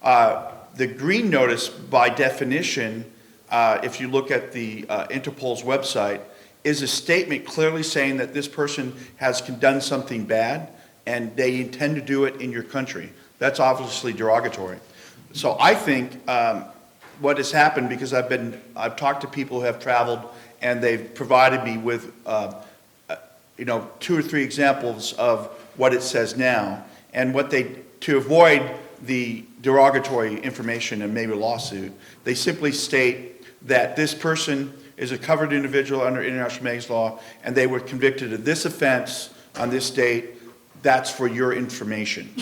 The green notice, by definition, if you look at the Interpol's website, is a statement clearly saying that this person has done something bad and they intend to do it in your country. That's obviously derogatory. So I think what has happened, because I've talked to people who have traveled and they've provided me with 2 or 3 examples of what it says now, and to avoid the derogatory information and maybe a lawsuit, they simply state that this person is a covered individual under international Megan's Law, and they were convicted of this offense on this date. That's for your information.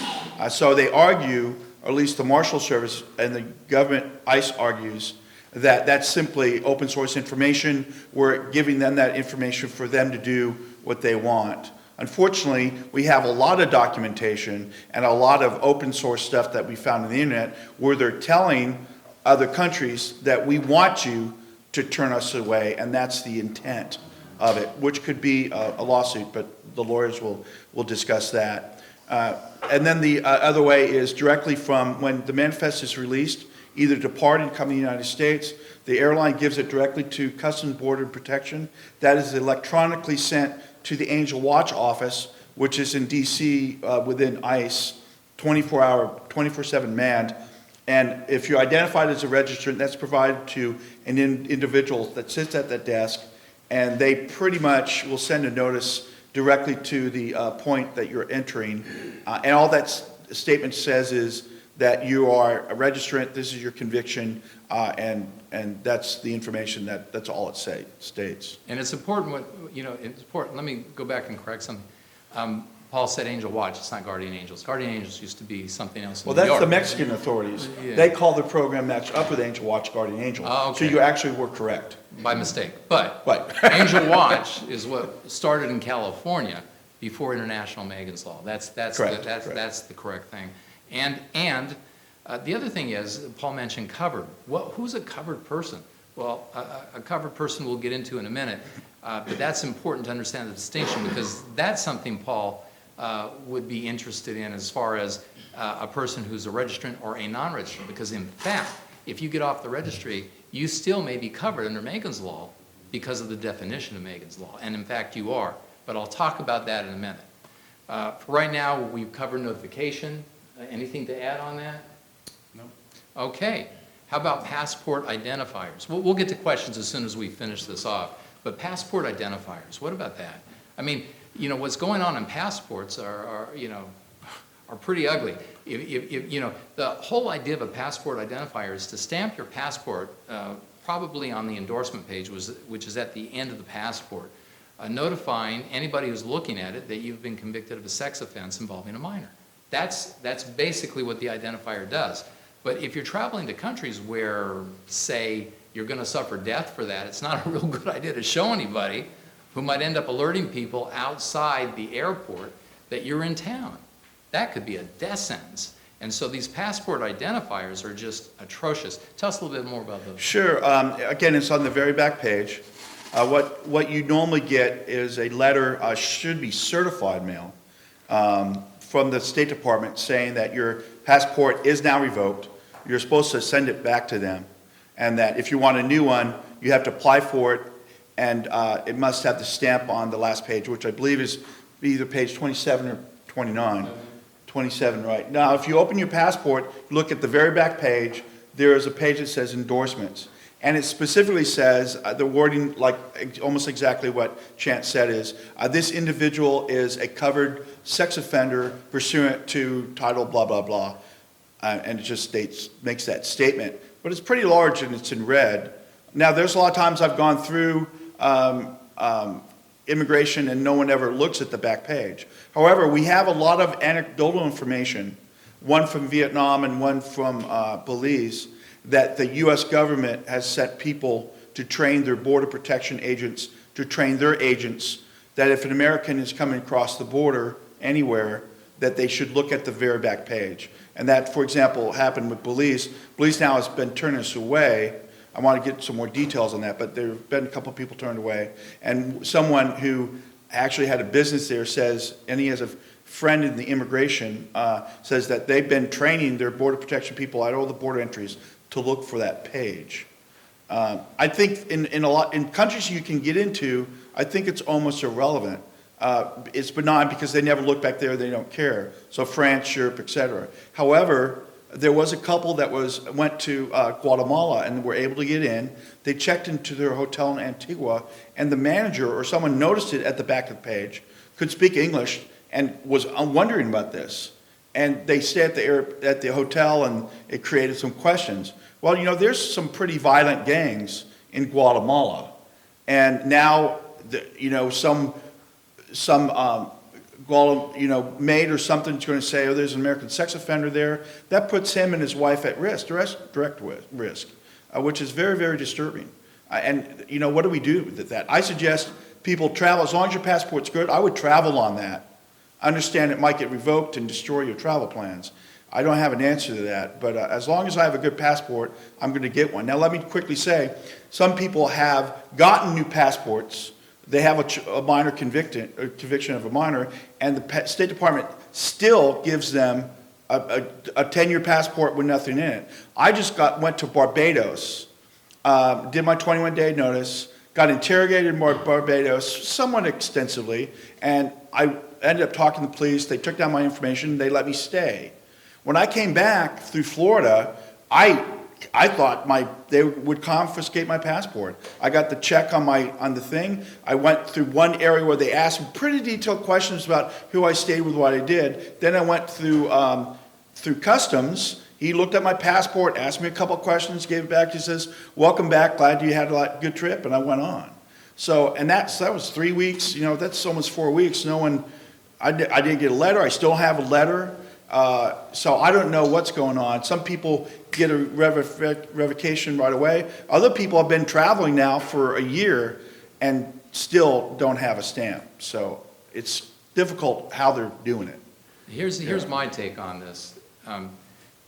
So they argue, or at least the Marshal Service and the government, ICE, argues that that's simply open source information. We're giving them that information for them to do what they want. Unfortunately, we have a lot of documentation and a lot of open source stuff that we found on the internet where they're telling other countries that we want you to turn us away, and that's the intent of it, which could be a lawsuit, but the lawyers will discuss that. And then the other way is directly from when the manifest is released, either depart and come to the United States, the airline gives it directly to Customs Border Protection. That is electronically sent to the Angel Watch office, which is in D.C. Within ICE, 24/7 manned. And if you're identified as a registrant, that's provided to an individual that sits at that desk, and they pretty much will send a notice directly to the point that you're entering. And all that statement says is that you are a registrant, this is your conviction, and that's the information that's all it states. And it's important it's important. Let me go back and correct something. Paul said Angel Watch, it's not Guardian Angels. Guardian Angels used to be something else in Well, New that's York. the Mexican authorities. Yeah. They call the program matched up with Angel Watch, Guardian Angel. Oh, okay. So you actually were correct. By mistake. But Right. Angel Watch is what started in California before International Megan's Law. That's Correct, that's the correct thing. And the other thing is, Paul mentioned covered. Well, who's a covered person? Well, a covered person we'll get into in a minute, but that's important to understand the distinction, because that's something Paul would be interested in as far as a person who's a registrant or a non-registrant, because in fact, if you get off the registry, you still may be covered under Megan's Law because of the definition of Megan's Law, and in fact you are, but I'll talk about that in a minute. For right now, we've covered notification. Anything to add on that? No. Okay. How about passport identifiers? We'll get to questions as soon as we finish this off, but passport identifiers, what about that? I mean, what's going on in passports are pretty ugly. The whole idea of a passport identifier is to stamp your passport, probably on the endorsement page, which is at the end of the passport, notifying anybody who's looking at it that you've been convicted of a sex offense involving a minor. That's basically what the identifier does. But if you're traveling to countries where, say, you're going to suffer death for that, it's not a real good idea to show anybody, who might end up alerting people outside the airport that you're in town. That could be a death sentence. And so these passport identifiers are just atrocious. Tell us a little bit more about those. Sure. Again, it's on the very back page. What you normally get is a letter, should be certified mail, from the State Department saying that your passport is now revoked. You're supposed to send it back to them. And that if you want a new one, you have to apply for it, and it must have the stamp on the last page, which I believe is either page 27 or 29. 27, right. Now, if you open your passport, look at the very back page, there is a page that says endorsements. And it specifically says, the wording, like almost exactly what Chance said is, this individual is a covered sex offender pursuant to title blah, blah, blah. And it just makes that statement. But it's pretty large and it's in red. Now, there's a lot of times I've gone through immigration and no one ever looks at the back page. However, we have a lot of anecdotal information, one from Vietnam and one from Belize, that the U.S. government has sent people to train their border protection agents, to train their agents, that if an American is coming across the border anywhere, that they should look at the very back page. And that, for example, happened with Belize. Belize now has been turning us away. I want to get some more details on that, but there have been a couple of people turned away. And someone who actually had a business there says, and he has a friend in the immigration, says that they've been training their border protection people at all the border entries to look for that page. I think in countries you can get into, I think it's almost irrelevant. It's benign because they never look back there, they don't care. So France, Europe, etc. However, there was a couple that went to Guatemala and were able to get in. They checked into their hotel in Antigua, and the manager or someone noticed it at the back of the page, could speak English, and was wondering about this. And they stayed at the hotel, and it created some questions. Well, you know, there's some pretty violent gangs in Guatemala, and now, some maid or something is going to say, oh, there's an American sex offender there. That puts him and his wife at risk, direct risk, which is very, very disturbing. What do we do with that? I suggest people travel, as long as your passport's good, I would travel on that. I understand it might get revoked and destroy your travel plans. I don't have an answer to that, but as long as I have a good passport, I'm going to get one. Now, let me quickly say, some people have gotten new passports. They have a minor conviction of a minor, and the State Department still gives them a 10-year passport with nothing in it. I just went to Barbados, did my 21-day notice, got interrogated in Barbados somewhat extensively, and I ended up talking to the police. They took down my information. They let me stay. When I came back through Florida, I thought they would confiscate my passport. I got the check on the thing. I went through one area where they asked me pretty detailed questions about who I stayed with, what I did. Then I went through customs. He looked at my passport, asked me a couple of questions, gave it back. He says, "Welcome back. Glad you had a good trip," and I went on. So, and that was 3 weeks. That's almost 4 weeks. I didn't get a letter. I still have a letter. So I don't know what's going on. Some people get a revocation right away. Other people have been traveling now for a year and still don't have a stamp. So it's difficult how they're doing it. Here's my take on this.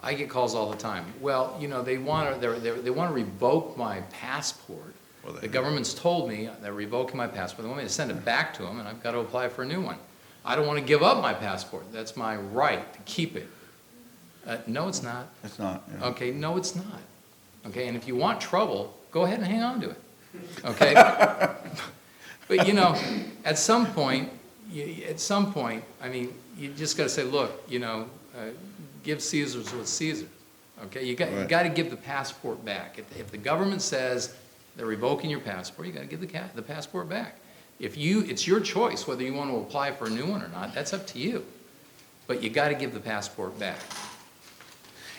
I get calls all the time. Well, they want to revoke my passport. The government's told me they're revoking my passport. They want me to send it back to them, and I've got to apply for a new one. I don't want to give up my passport. That's my right to keep it. No, it's not. It's not. Yeah. Okay, no, it's not. Okay, and if you want trouble, go ahead and hang on to it. Okay? But, at some point, I mean, you just got to say, look, give Caesar's what's Caesar. Okay, you got to give the passport back. If the government says they're revoking your passport, you got to give the passport back. It's your choice whether you want to apply for a new one or not. That's up to you. But you got to give the passport back.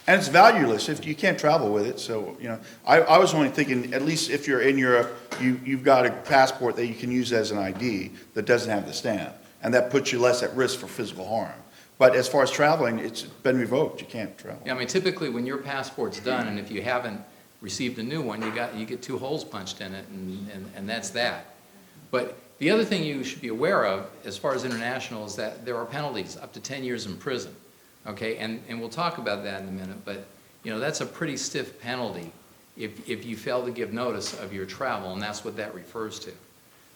And it's valueless if you can't travel with it. So, I was only thinking, at least if you're in Europe, you've got a passport that you can use as an ID that doesn't have the stamp. And that puts you less at risk for physical harm. But as far as traveling, it's been revoked. You can't travel. Yeah, I mean, typically when your passport's done, and if you haven't received a new one, you get 2 holes punched in it, and that's that. But the other thing you should be aware of, as far as international, is that there are penalties up to 10 years in prison Okay, and we'll talk about that in a minute, but, you know, that's a pretty stiff penalty if you fail to give notice of your travel, and that's what that refers to.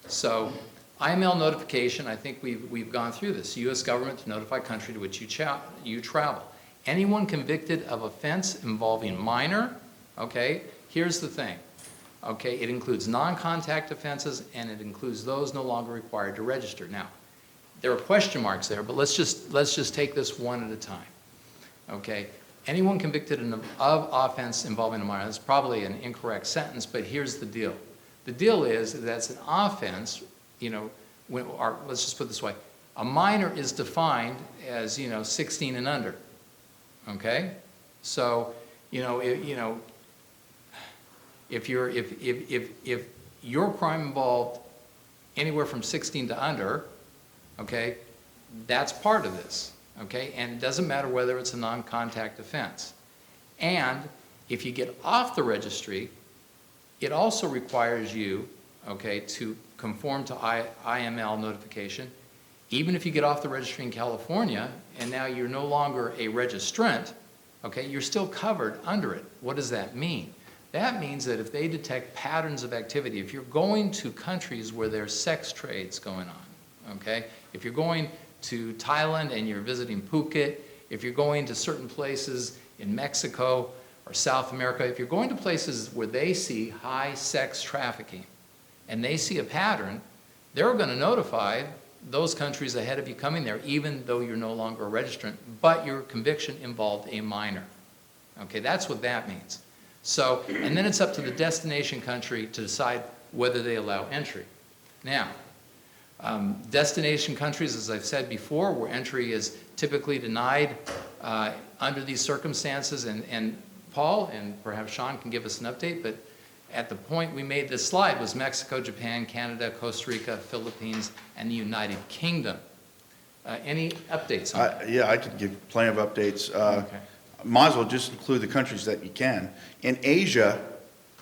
So, IML notification, I think we've gone through this. U.S. government to notify country to which you travel. Anyone convicted of offense involving minor, okay, here's the thing. Okay, it includes non-contact offenses, and it includes those no longer required to register. Now, there are question marks there, but let's just take this one at a time. Okay, anyone convicted of offense involving a minor, that's probably an incorrect sentence, but here's the deal. The deal is that's an offense, you know, let's just put it this way. A minor is defined as, you know, 16 and under. Okay, so if your crime involved anywhere from 16 to under, okay, that's part of this, okay? And it doesn't matter whether it's a non-contact offense. And if you get off the registry, it also requires you, okay, to conform to IML notification. Even if you get off the registry in California and now you're no longer a registrant, okay, you're still covered under it. What does that mean? That means that if they detect patterns of activity, if you're going to countries where there's sex trades going on, okay, if you're going to Thailand and you're visiting Phuket, if you're going to certain places in Mexico or South America, if you're going to places where they see high sex trafficking and they see a pattern, they're going to notify those countries ahead of you coming there, even though you're no longer a registrant, but your conviction involved a minor. Okay, that's what that means. So, and then it's up to the destination country to decide whether they allow entry. Now, destination countries, as I've said before, where entry is typically denied under these circumstances, and Paul and perhaps Sean can give us an update, but at the point we made this slide was Mexico, Japan, Canada, Costa Rica, Philippines, and the United Kingdom. Any updates on that? Yeah, I could give plenty of updates. Okay. Might as well just include the countries that you can. In Asia,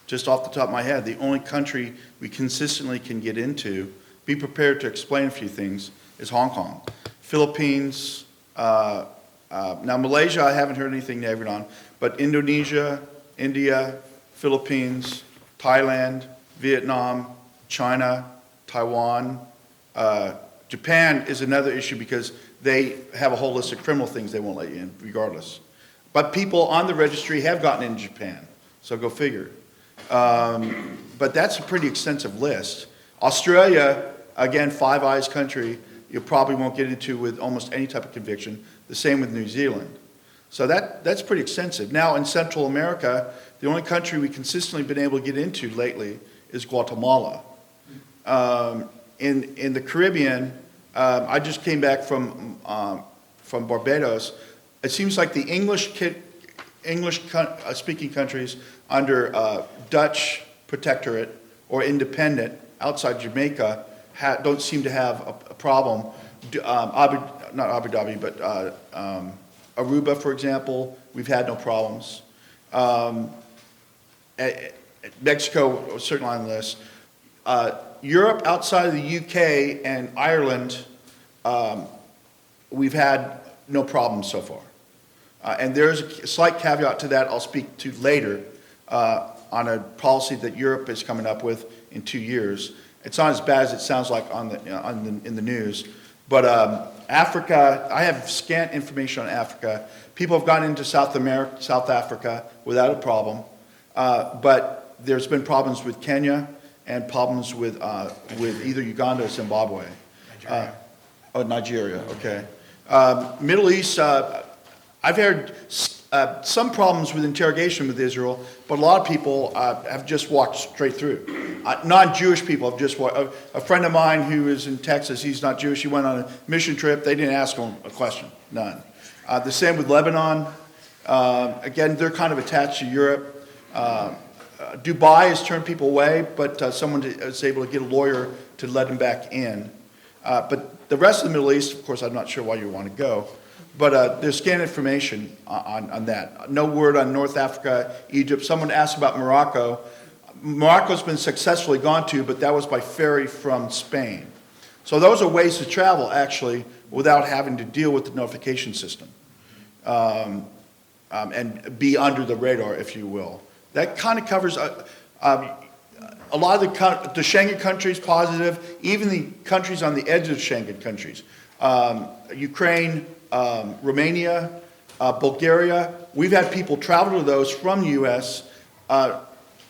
just off the top of my head, the only country we consistently can get into, be prepared to explain a few things, is Hong Kong. Philippines, now Malaysia I haven't heard anything negative on, but Indonesia, India, Philippines, Thailand, Vietnam, China, Taiwan, Japan is another issue because they have a whole list of criminal things they won't let you in regardless. But people on the registry have gotten into Japan, so go figure. But that's a pretty extensive list. Australia, again, Five Eyes country, you probably won't get into with almost any type of conviction. The same with New Zealand. So that's pretty extensive. Now in Central America, the only country we consistently been able to get into lately is Guatemala. In the Caribbean, I just came back from Barbados. It seems like the English-speaking countries under Dutch protectorate or independent outside Jamaica don't seem to have a problem. Not Abu Dhabi, but Aruba, for example, we've had no problems. Mexico was certainly on the list. Europe, outside of the UK and Ireland, we've had no problems so far. And there's a slight caveat to that I'll speak to later on a policy that Europe is coming up with in 2 years. It's not as bad as it sounds like in the news. But Africa, I have scant information on Africa. People have gone into South Africa without a problem. But there's been problems with Kenya and problems with either Uganda or Zimbabwe. Nigeria. Nigeria, okay. Middle East, I've heard some problems with interrogation with Israel, but a lot of people have just walked straight through. Non-Jewish people have just walked. A friend of mine who is in Texas, he's not Jewish, he went on a mission trip, they didn't ask him a question, none. The same with Lebanon. Again, they're kind of attached to Europe. Dubai has turned people away, but someone is able to get a lawyer to let them back in. But the rest of the Middle East, of course, I'm not sure why you want to go. But there's scant information on that. No word on North Africa, Egypt. Someone asked about Morocco. Morocco's been successfully gone to, but that was by ferry from Spain. So those are ways to travel, actually, without having to deal with the notification system. and be under the radar, if you will. That kind of covers a lot of the Schengen countries positive, even the countries on the edge of Schengen countries. Ukraine, Romania, Bulgaria, we've had people travel to those from the U.S.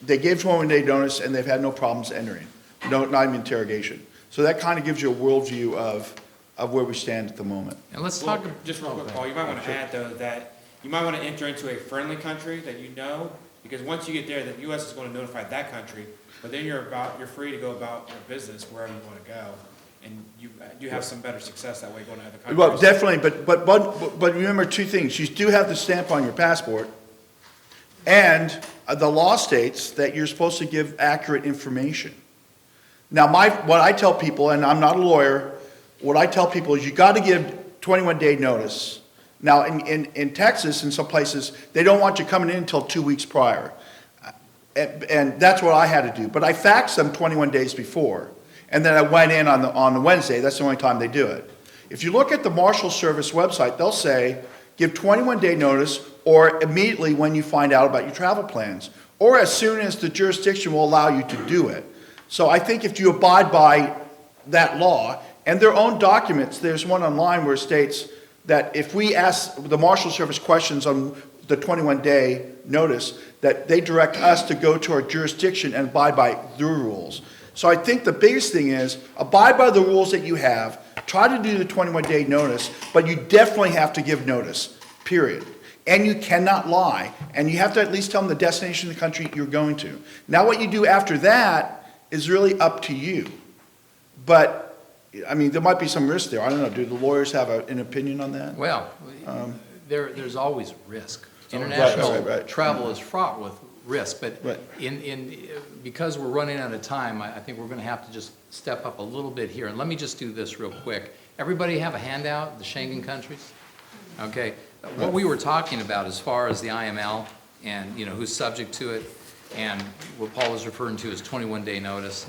They gave 21-day notice and they've had no problems entering, not even interrogation. So that kind of gives you a worldview of where we stand at the moment. And let's Well, talk. just real quick, Paul, you might want to add though that you might want to enter into a friendly country that you know, because once you get there, the U.S. is going to notify that country, but then you're free to go about your business wherever you want to go, and you have some better success that way going to other countries. Well, definitely, but remember two things. You do have the stamp on your passport, and the law states that you're supposed to give accurate information. Now, what I tell people, and I'm not a lawyer, what I tell people is you got to give 21-day notice. Now, in Texas, in some places, they don't want you coming in until 2 weeks prior. And that's what I had to do. But I faxed them 21 days before. And then I went in on the Wednesday. That's the only time they do it. If you look at the Marshal Service website, they'll say, give 21-day notice or immediately when you find out about your travel plans, or as soon as the jurisdiction will allow you to do it. So I think if you abide by that law and their own documents, there's one online where it states that if we ask the Marshal Service questions on the 21-day notice, that they direct us to go to our jurisdiction and abide by their rules. So I think the biggest thing is abide by the rules that you have, try to do the 21-day notice, but you definitely have to give notice, period. And you cannot lie, and you have to at least tell them the destination of the country you're going to. Now what you do after that is really up to you. But I mean, there might be some risk there. I don't know. Do the lawyers have an opinion on that? Well, there's always risk. Right, International right. travel is fraught with risk, but Right. because we're running out of time, I think we're going to have to just step up a little bit here. And let me just do this real quick. Everybody have a handout, the Schengen countries? Okay. What we were talking about as far as the IML and, who's subject to it, and what Paul was referring to as 21-day notice,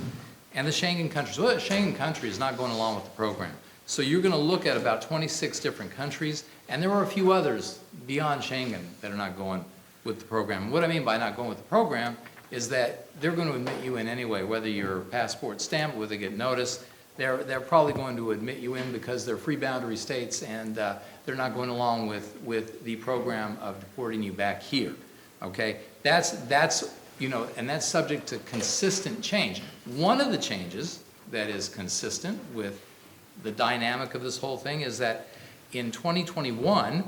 and the Schengen countries. Well, the Schengen country is not going along with the program. So you're going to look at about 26 different countries, and there are a few others beyond Schengen that are not going with the program. What I mean by not going with the program is that they're going to admit you in anyway, whether your passport's stamped, whether they get notice. They're probably going to admit you in because they're free boundary states, and they're not going along with the program of deporting you back here. Okay, that's and that's subject to consistent change. One of the changes that is consistent with the dynamic of this whole thing is that in 2021,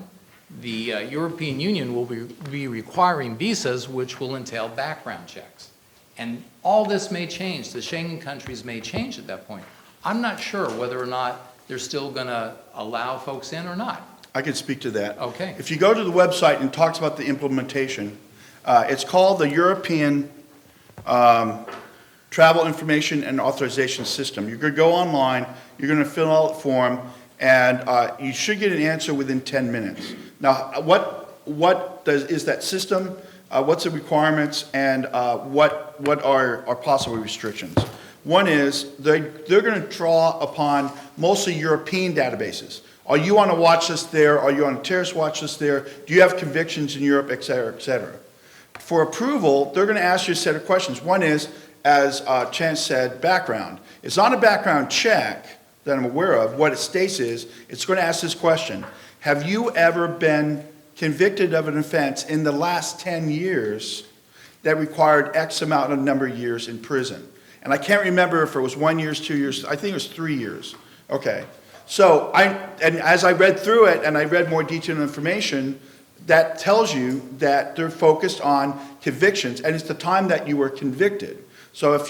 the European Union will be requiring visas, which will entail background checks. And all this may change. The Schengen countries may change at that point. I'm not sure whether or not they're still going to allow folks in or not. I can speak to that. Okay. If you go to the website and it talks about the implementation, it's called the European Travel Information and Authorization System. You're going to go online, you're going to fill out the form, and you should get an answer within 10 minutes. Now, what is that system? What's the requirements, and what are possible restrictions? One is they're going to draw upon mostly European databases. Are you on a watch list there? Are you on a terrorist watch list there? Do you have convictions in Europe, et cetera, et cetera? For approval, they're going to ask you a set of questions. One is, as Chance said, background. It's not a background check that I'm aware of. What it states is, it's going to ask this question: have you ever been convicted of an offense in the last 10 years that required X amount of number of years in prison? And I can't remember if it was 1 year, 2 years, I think it was 3 years. Okay. So, and as I read through it and I read more detailed information, that tells you that they're focused on convictions, and it's the time that you were convicted. So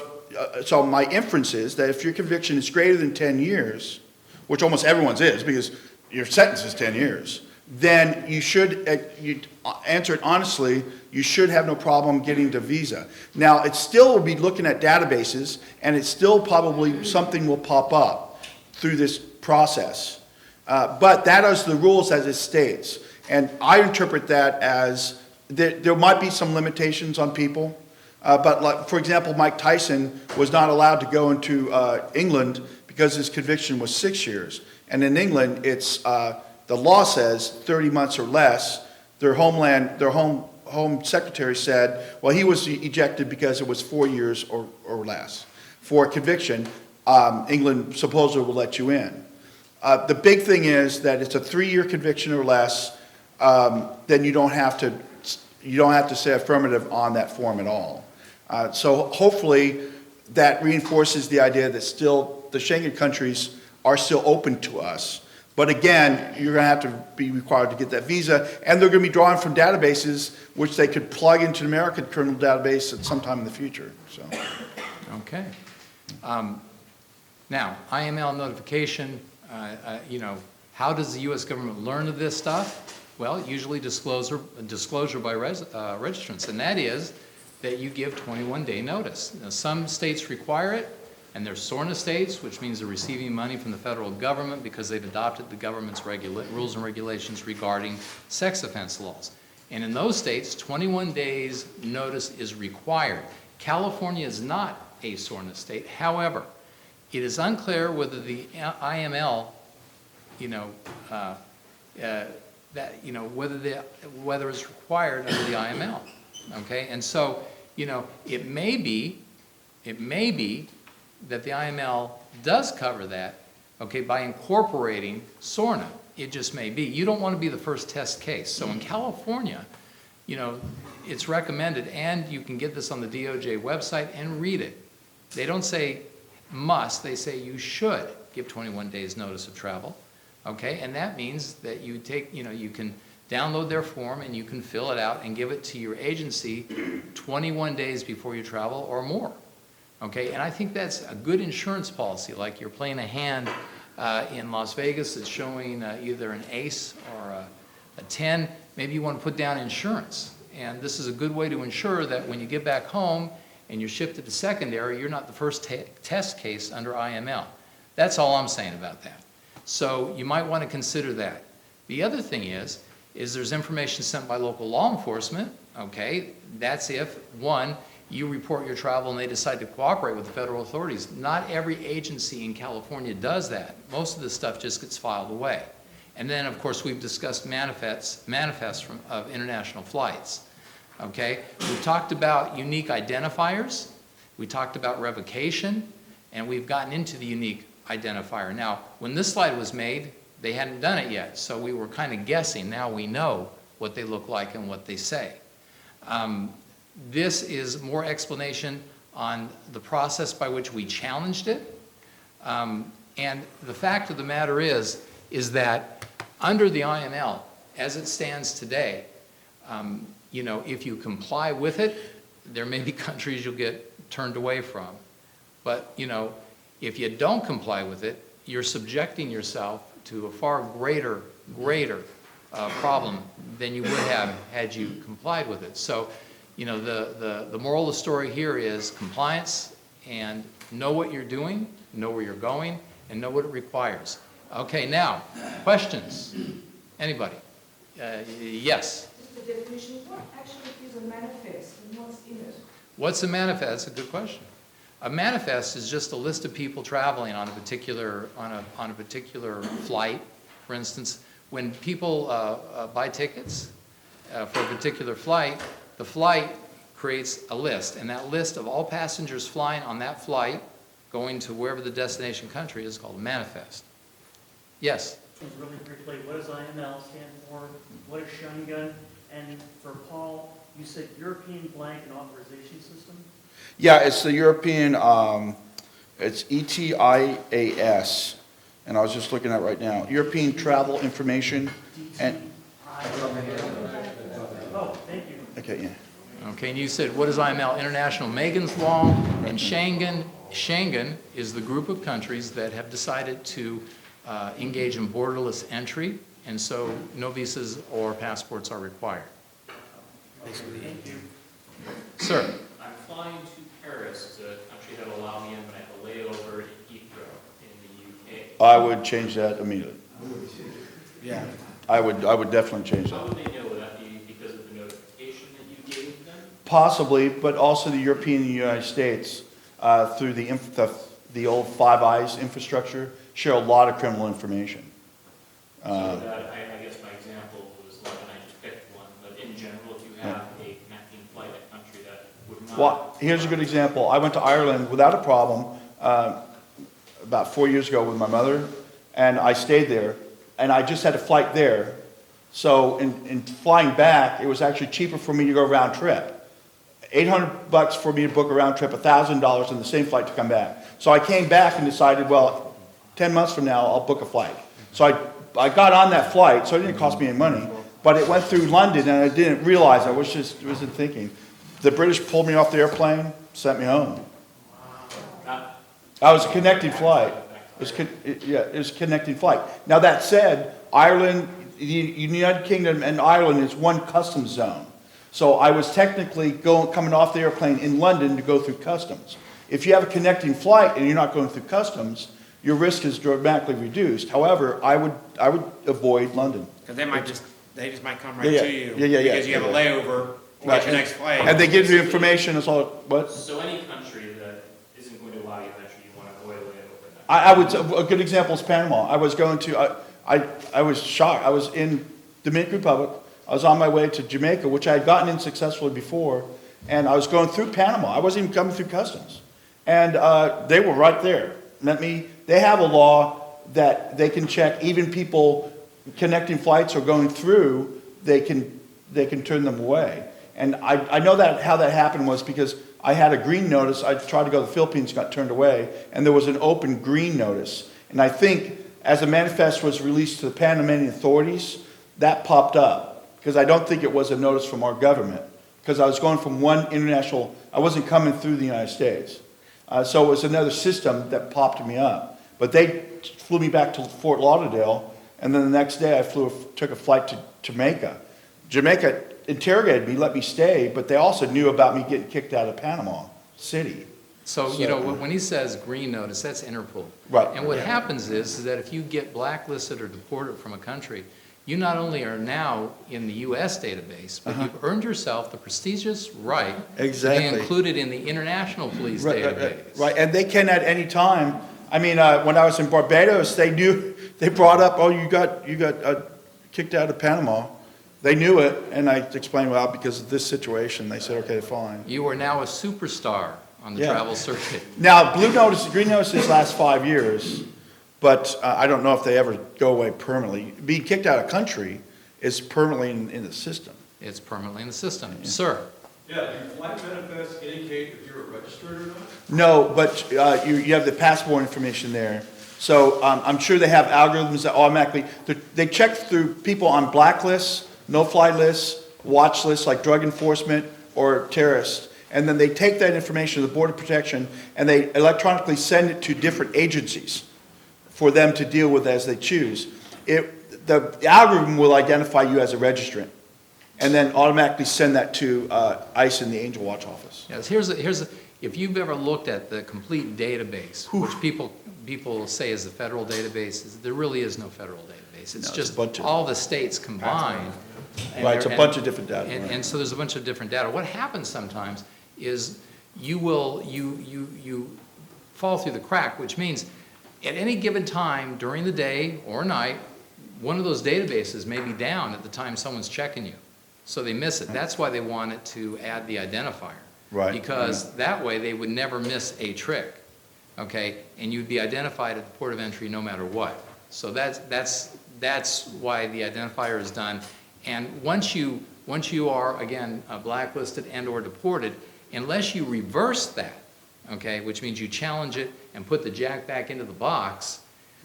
so my inference is that if your conviction is greater than 10 years, which almost everyone's is because your sentence is 10 years, then you should, you answer it honestly, you should have no problem getting the visa. Now, it still will be looking at databases, and it's still probably something will pop up through this process. But that is the rules as it states. And I interpret that as there might be some limitations on people. But like, for example, Mike Tyson was not allowed to go into England because his conviction was 6 years. And in England, it's the law says 30 months or less. Their home secretary said, well, he was ejected because it was 4 years or less. For conviction, England supposedly will let you in. The big thing is that it's a 3-year conviction or less, then you don't have to say affirmative on that form at all. So hopefully that reinforces the idea that still the Schengen countries are still open to us. But again, you're going to have to be required to get that visa, and they're going to be drawing from databases which they could plug into the American criminal database at some time in the future. So, Okay. Now, IML notification, how does the U.S. government learn of this stuff? Well, usually disclosure by registrants, and that is that you give 21-day notice. Now, some states require it, and there's SORNA states, which means they're receiving money from the federal government because they've adopted the government's rules and regulations regarding sex offense laws. And in those states, 21 days notice is required. California is not a SORNA state. However, it is unclear whether the IML, whether it's required under the IML. Okay, and so, it may be that the IML does cover that, okay, by incorporating SORNA. It just may be. You don't want to be the first test case. So in California, it's recommended, and you can get this on the DOJ website and read it. They don't say must, they say you should give 21 days notice of travel, okay? And that means that you take, you can download their form and you can fill it out and give it to your agency 21 days before you travel or more. Okay, and I think that's a good insurance policy, like you're playing a hand in Las Vegas that's showing either an ace or a 10, maybe you want to put down insurance. And this is a good way to ensure that when you get back home and you're shifted to secondary, you're not the first test case under IML. That's all I'm saying about that. So you might want to consider that. The other thing is there's information sent by local law enforcement, okay? That's if, one, you report your travel and they decide to cooperate with the federal authorities. Not every agency in California does that. Most of the stuff just gets filed away. And then, of course, we've discussed manifests of international flights. Okay? We've talked about unique identifiers. We talked about revocation. And we've gotten into the unique identifier. Now, when this slide was made, they hadn't done it yet. So we were kind of guessing. Now we know what they look like and what they say. This is more explanation on the process by which we challenged it. And the fact of the matter is that under the IML, as it stands today, if you comply with it, there may be countries you'll get turned away from. But, if you don't comply with it, you're subjecting yourself to a far greater problem than you would have had you complied with it. So, the moral of the story here is compliance and know what you're doing, know where you're going, and know what it requires. Okay, now, questions? Anybody? Yes? Just the definition, what actually is a manifest and what's in it? What's a manifest? That's a good question. A manifest is just a list of people traveling on a particular flight. For instance, when people buy tickets for a particular flight, the flight creates a list, and that list of all passengers flying on that flight going to wherever the destination country is called a manifest. Yes? Really briefly, what does IML stand for? What is Schengen? And for Paul, you said European Blanket Authorization System? yeah, it's the European, it's ETIAS, and I was just looking at it right now. European Travel Information and, Oh, thank you. okay, yeah. Okay, and you said, what is IML? International Megan's Law, and Schengen is the group of countries that have decided to engage in borderless entry, and so no visas or passports are required. Thank you. Sir? I'm flying to Paris, a country that will allow me in when I have a layover in Heathrow in the UK. I would change that immediately. Yeah. I would definitely change How that. would they know? Would that be because of the notification that you gave them? Possibly, but also the European and the United States, through the old Five Eyes infrastructure, share a lot of criminal information. So that, I guess my example was like, and I just picked one, but in general, if you have a connecting flight, a country that would not. Well, here's a good example. I went to Ireland without a problem about 4 years ago with my mother, and I stayed there, and I just had a flight there. So in flying back, it was actually cheaper for me to go round trip. $800 for me to book a round trip, $1,000 on the same flight to come back. So I came back and decided, well, 10 months from now, I'll book a flight. So I got on that flight, so it didn't cost me any money, but it went through London, and I didn't realize, wasn't thinking. The British pulled me off the airplane, sent me home. I was a connecting flight. It was a connecting flight. Now that said, Ireland, the United Kingdom and Ireland is one customs zone. So I was technically coming off the airplane in London to go through customs. If you have a connecting flight and you're not going through customs, your risk is dramatically reduced. However, I would avoid London. Because they just might come right Yeah, to you. yeah. Because you have a layover, or Right. your next flight. And they give you information, it's all, what? So any country that isn't going to allow you to enter, you want to avoid a layover. A good example is Panama. I was going to, I was shocked. I was in Dominican Republic. I was on my way to Jamaica, which I had gotten in successfully before, and I was going through Panama. I wasn't even coming through customs. And they were right there. They have a law that they can check even people connecting flights or going through, they can turn them away. And I know that how that happened was because I had a green notice. I tried to go to the Philippines, got turned away, and there was an open green notice. And I think as the manifest was released to the Panamanian authorities, that popped up. Because I don't think it was a notice from our government. Because I was going from one international, I wasn't coming through the United States. So it was another system that popped me up. But they flew me back to Fort Lauderdale, and then the next day I took a flight to Jamaica. Jamaica interrogated me, let me stay, but they also knew about me getting kicked out of Panama City. So, when he says green notice, that's Interpol. Right. And what happens is that if you get blacklisted or deported from a country, you not only are now in the U.S. database, but you've earned yourself the prestigious right to be included in the International Police database. Right, and they can at any time. I mean, when I was in Barbados, they brought up, oh, you got kicked out of Panama. They knew it, and I explained, well, because of this situation. They said, okay, fine. You are now a superstar on the travel circuit. Now, green notices last 5 years, but I don't know if they ever go away permanently. Being kicked out of country is permanently in the system. It's permanently in the system. Sir? Yeah, do your flight manifests indicate if you're registered or not? No, but you have the passport information there. So I'm sure they have algorithms that automatically, they check through people on blacklists, no-fly lists, watch lists like drug enforcement or terrorists. And then they take that information to the Border Protection and they electronically send it to different agencies for them to deal with as they choose. The algorithm will identify you as a registrant and then automatically send that to ICE and the Angel Watch office. Yes, if you've ever looked at the complete database, which people say is the federal database, there really is no federal database. It's just all the states combined. Right, it's a bunch of different data. And so there's a bunch of different data. What happens sometimes is you fall through the crack, which means at any given time during the day or night, one of those databases may be down at the time someone's checking you. So they miss it. That's why they wanted to add the identifier. Right. Because that way they would never miss a trick, okay? And you'd be identified at the port of entry no matter what. So that's why the identifier is done. And once you are, again, blacklisted and or deported, unless you reverse that, okay, which means you challenge it and put the jack back into the box,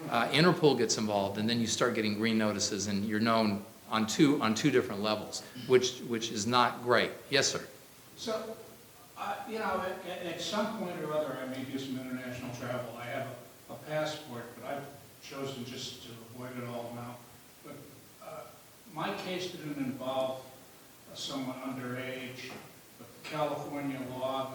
Interpol gets involved, and then you start getting green notices, and you're known on two different levels, which is not great. Yes, sir. So, at some point or other, I may do some international travel. I have a passport, but I've chosen just to avoid it all now. But my case didn't involve someone underage, but the California law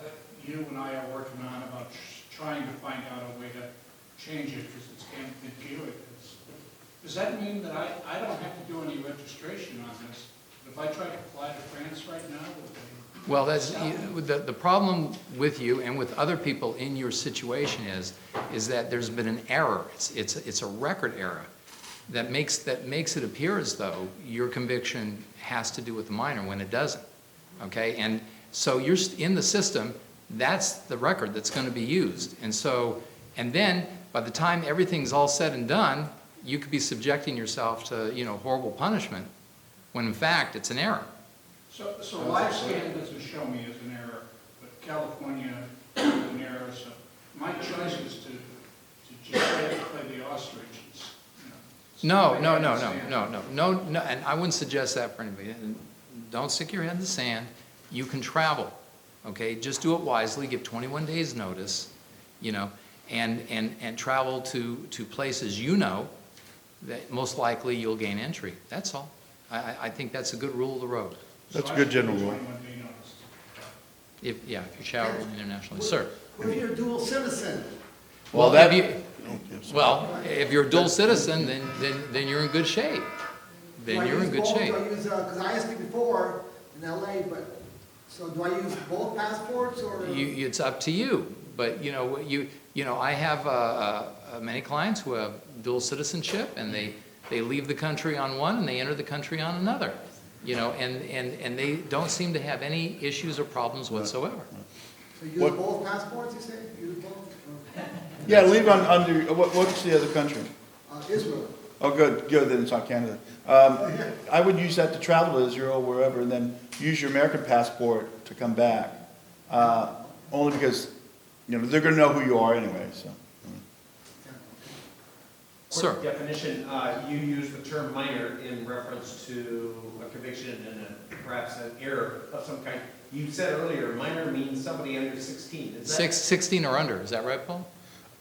that you and I are working on about trying to find out a way to change it because it's ambiguous. Does that mean that I don't have to do any registration on this? If I try to fly to France right now, would they? Well, that's the problem with you and with other people in your situation is that there's been an error. It's a record error. that makes it appear as though your conviction has to do with the minor when it doesn't, okay? And so you're in the system, that's the record that's going to be used. And so, and then by the time everything's all said and done, you could be subjecting yourself to, horrible punishment, when in fact it's an error. So live scan doesn't show me as an error, but California is an error, so my choice is to just play the ostrich. No, and I wouldn't suggest that for anybody. And don't stick your head in the sand. You can travel, okay? Just do it wisely, give 21 days notice, and travel to places that most likely you'll gain entry. That's all. I think that's a good rule of the road. That's a good general rule. If you travel internationally. Sir? What if you're a dual citizen? Well, if you're a dual citizen, then you're in good shape. Then you're in good shape. Because I asked you before in LA, but, so do I use both passports or? It's up to you. But, I have many clients who have dual citizenship, and they leave the country on one and they enter the country on another. And they don't seem to have any issues or problems whatsoever. So you use both passports, you say? You use both? Yeah, leave under, what's the other country? Israel. Oh, good, then it's not Canada. I would use that to travel to Israel, wherever, and then use your American passport to come back. Only because, they're gonna know who you are anyway, so. Sir? Quick definition, you use the term minor in reference to a conviction and perhaps an error of some kind. You said earlier, minor means somebody under 16. Is that? 16 or under, is that right, Paul?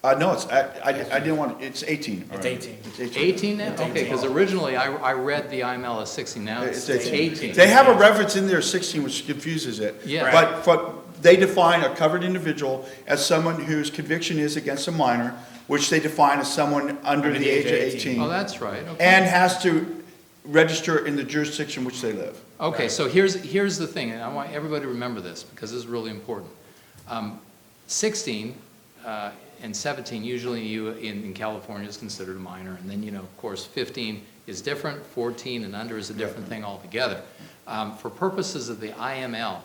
No, I didn't want, it's 18. It's 18. It's 18. 18 now? It's Okay, 18. because originally I read the IML as 16, now it's 18. They have a reference in there, 16, which confuses it. Yeah. But they define a covered individual as someone whose conviction is against a minor, which they define as someone under the age of 18. Oh, that's right, okay. And has to register in the jurisdiction which they live. Okay, so here's the thing, and I want everybody to remember this, because this is really important. 16 and 17, usually in California is considered a minor, and then, of course, 15 is different, 14 and under is a different thing altogether. For purposes of the IML,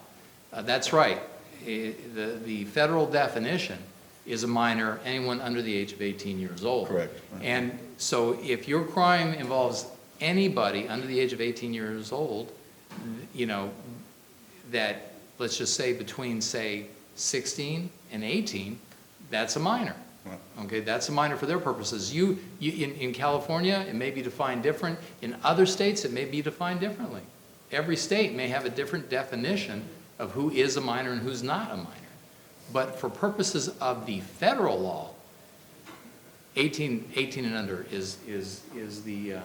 that's right, the federal definition is a minor, anyone under the age of 18 years old. Correct. And so if your crime involves anybody under the age of 18 years old, that, let's just say between, say, 16 and 18, that's a minor. Okay, that's a minor for their purposes. In California, it may be defined different. In other states, it may be defined differently. Every state may have a different definition of who is a minor and who's not a minor. But for purposes of the federal law, 18 and under is the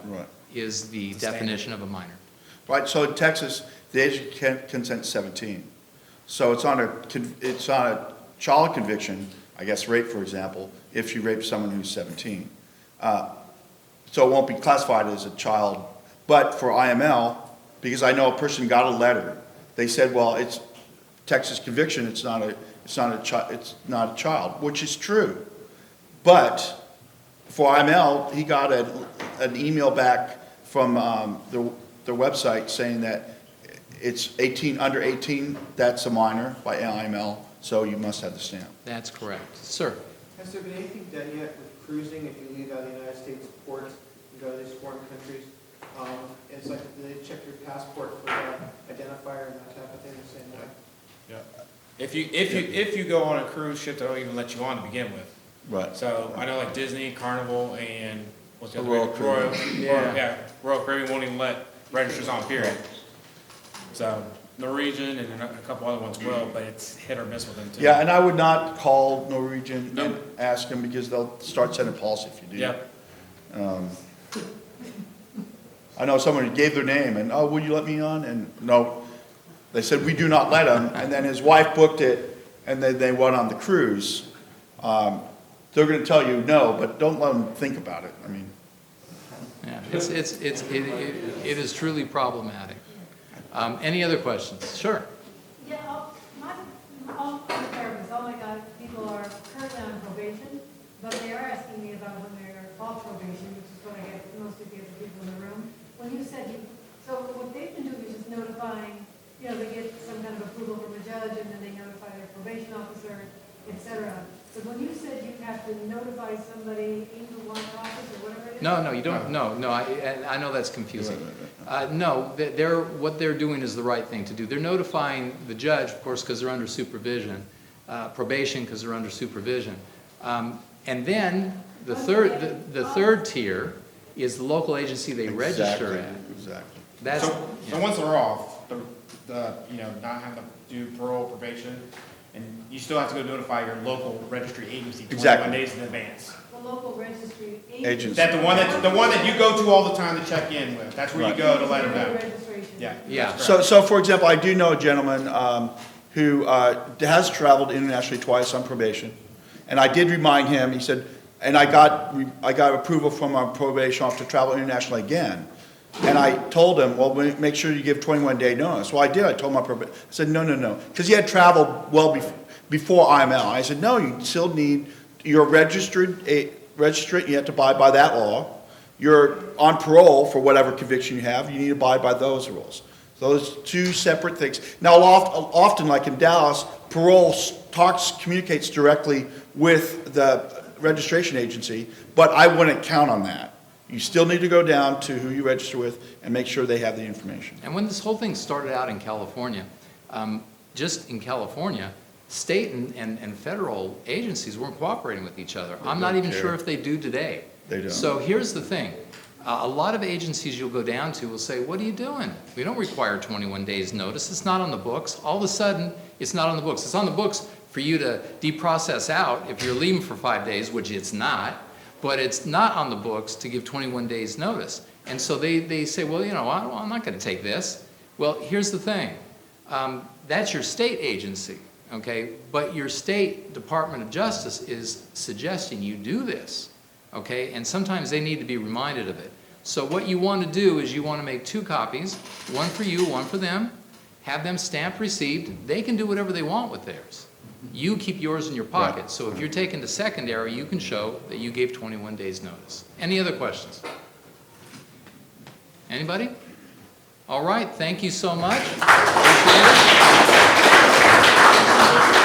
definition of a minor. Right, so in Texas, the age of consent is 17. So it's on a child conviction, I guess rape, for example, if you rape someone who's 17. So it won't be classified as a child. But for IML, because I know a person got a letter, they said, well, it's Texas conviction, it's not a child, which is true. But for IML, he got an email back from their website saying that it's 18, under 18, that's a minor by IML, so you must have the stamp. That's correct. Sir? Has there been anything done yet with cruising if you leave out of the United States ports and go to these foreign countries? It's like, do they check your passport for the identifier and that type of thing the same way? Yeah. If you go on a cruise ship, they don't even let you on to begin with. Right. So I know like Disney, Carnival, and what's the other Royal one? Caribbean. Royal Caribbean won't even let registers on, period. So Norwegian and a couple other ones will, but it's hit or miss with them too. Yeah, and I would not call Norwegian No. and ask them because they'll start setting policy if you do. Yep. I know someone who gave their name and, oh, will you let me on? And no, they said, we do not let him. And then his wife booked it and then they went on the cruise. They're going to tell you no, but don't let them think about it. I mean. Yeah, it is truly problematic. Any other questions? Sure. Yeah, all the therapists, all my God, people are currently on probation, but they are asking me about when they're off probation, which is when I get the most to the other people in the room. When you said so what they've been doing is just notifying, they get some kind of approval from a judge, and then they notify their probation officer, et cetera. But when you said you have to notify somebody in the law office or whatever it is? No, you don't, no, I know that's confusing. No, what they're doing is the right thing to do. They're notifying the judge, of course, because they're under supervision, probation, because they're under supervision. And then the third tier is the local agency they register at. Exactly. That's, So once they're off, not having to do parole, probation, and you still have to go notify your local registry agency 21 Exactly. days in advance. The local registry Agency. agent. That the one that you go to all the time to check in with. That's where you Right. go to let them know. Registration. Yeah. Yeah. So for example, I do know a gentleman who has traveled internationally twice on probation, and I did remind him. He said, and I got approval from our probation officer to travel internationally again. And I told him, well, make sure you give 21-day notice. Well, I did. I told my probation. I said, no, because he had traveled well before IML. I said, no, you still need. You're registered. You have to abide by that law. You're on parole for whatever conviction you have. You need to abide by those rules. Those two separate things. Now, often, like in Dallas, parole communicates directly with the registration agency, but I wouldn't count on that. You still need to go down to who you register with and make sure they have the information. and when this whole thing started out in California, just in California, state and federal agencies weren't cooperating with each other. I'm not even sure if they do today. They don't. So here's the thing. A lot of agencies you'll go down to will say, what are you doing? We don't require 21 days notice. It's not on the books. All of a sudden, it's not on the books. It's on the books for you to deprocess out if you're leaving for 5 days, which it's not. But it's not on the books to give 21 days notice. And so they say, well, I'm not going to take this. Well, here's the thing. That's your state agency, okay? But your state Department of Justice is suggesting you do this, okay? And sometimes they need to be reminded of it. So what you want to do is you want to make 2 copies, one for you, one for them, have them stamped received. They can do whatever they want with theirs. You keep yours in your pocket. So if you're taken to secondary, you can show that you gave 21 days notice. Any other questions? Anybody? All right, thank you so much. Appreciate it.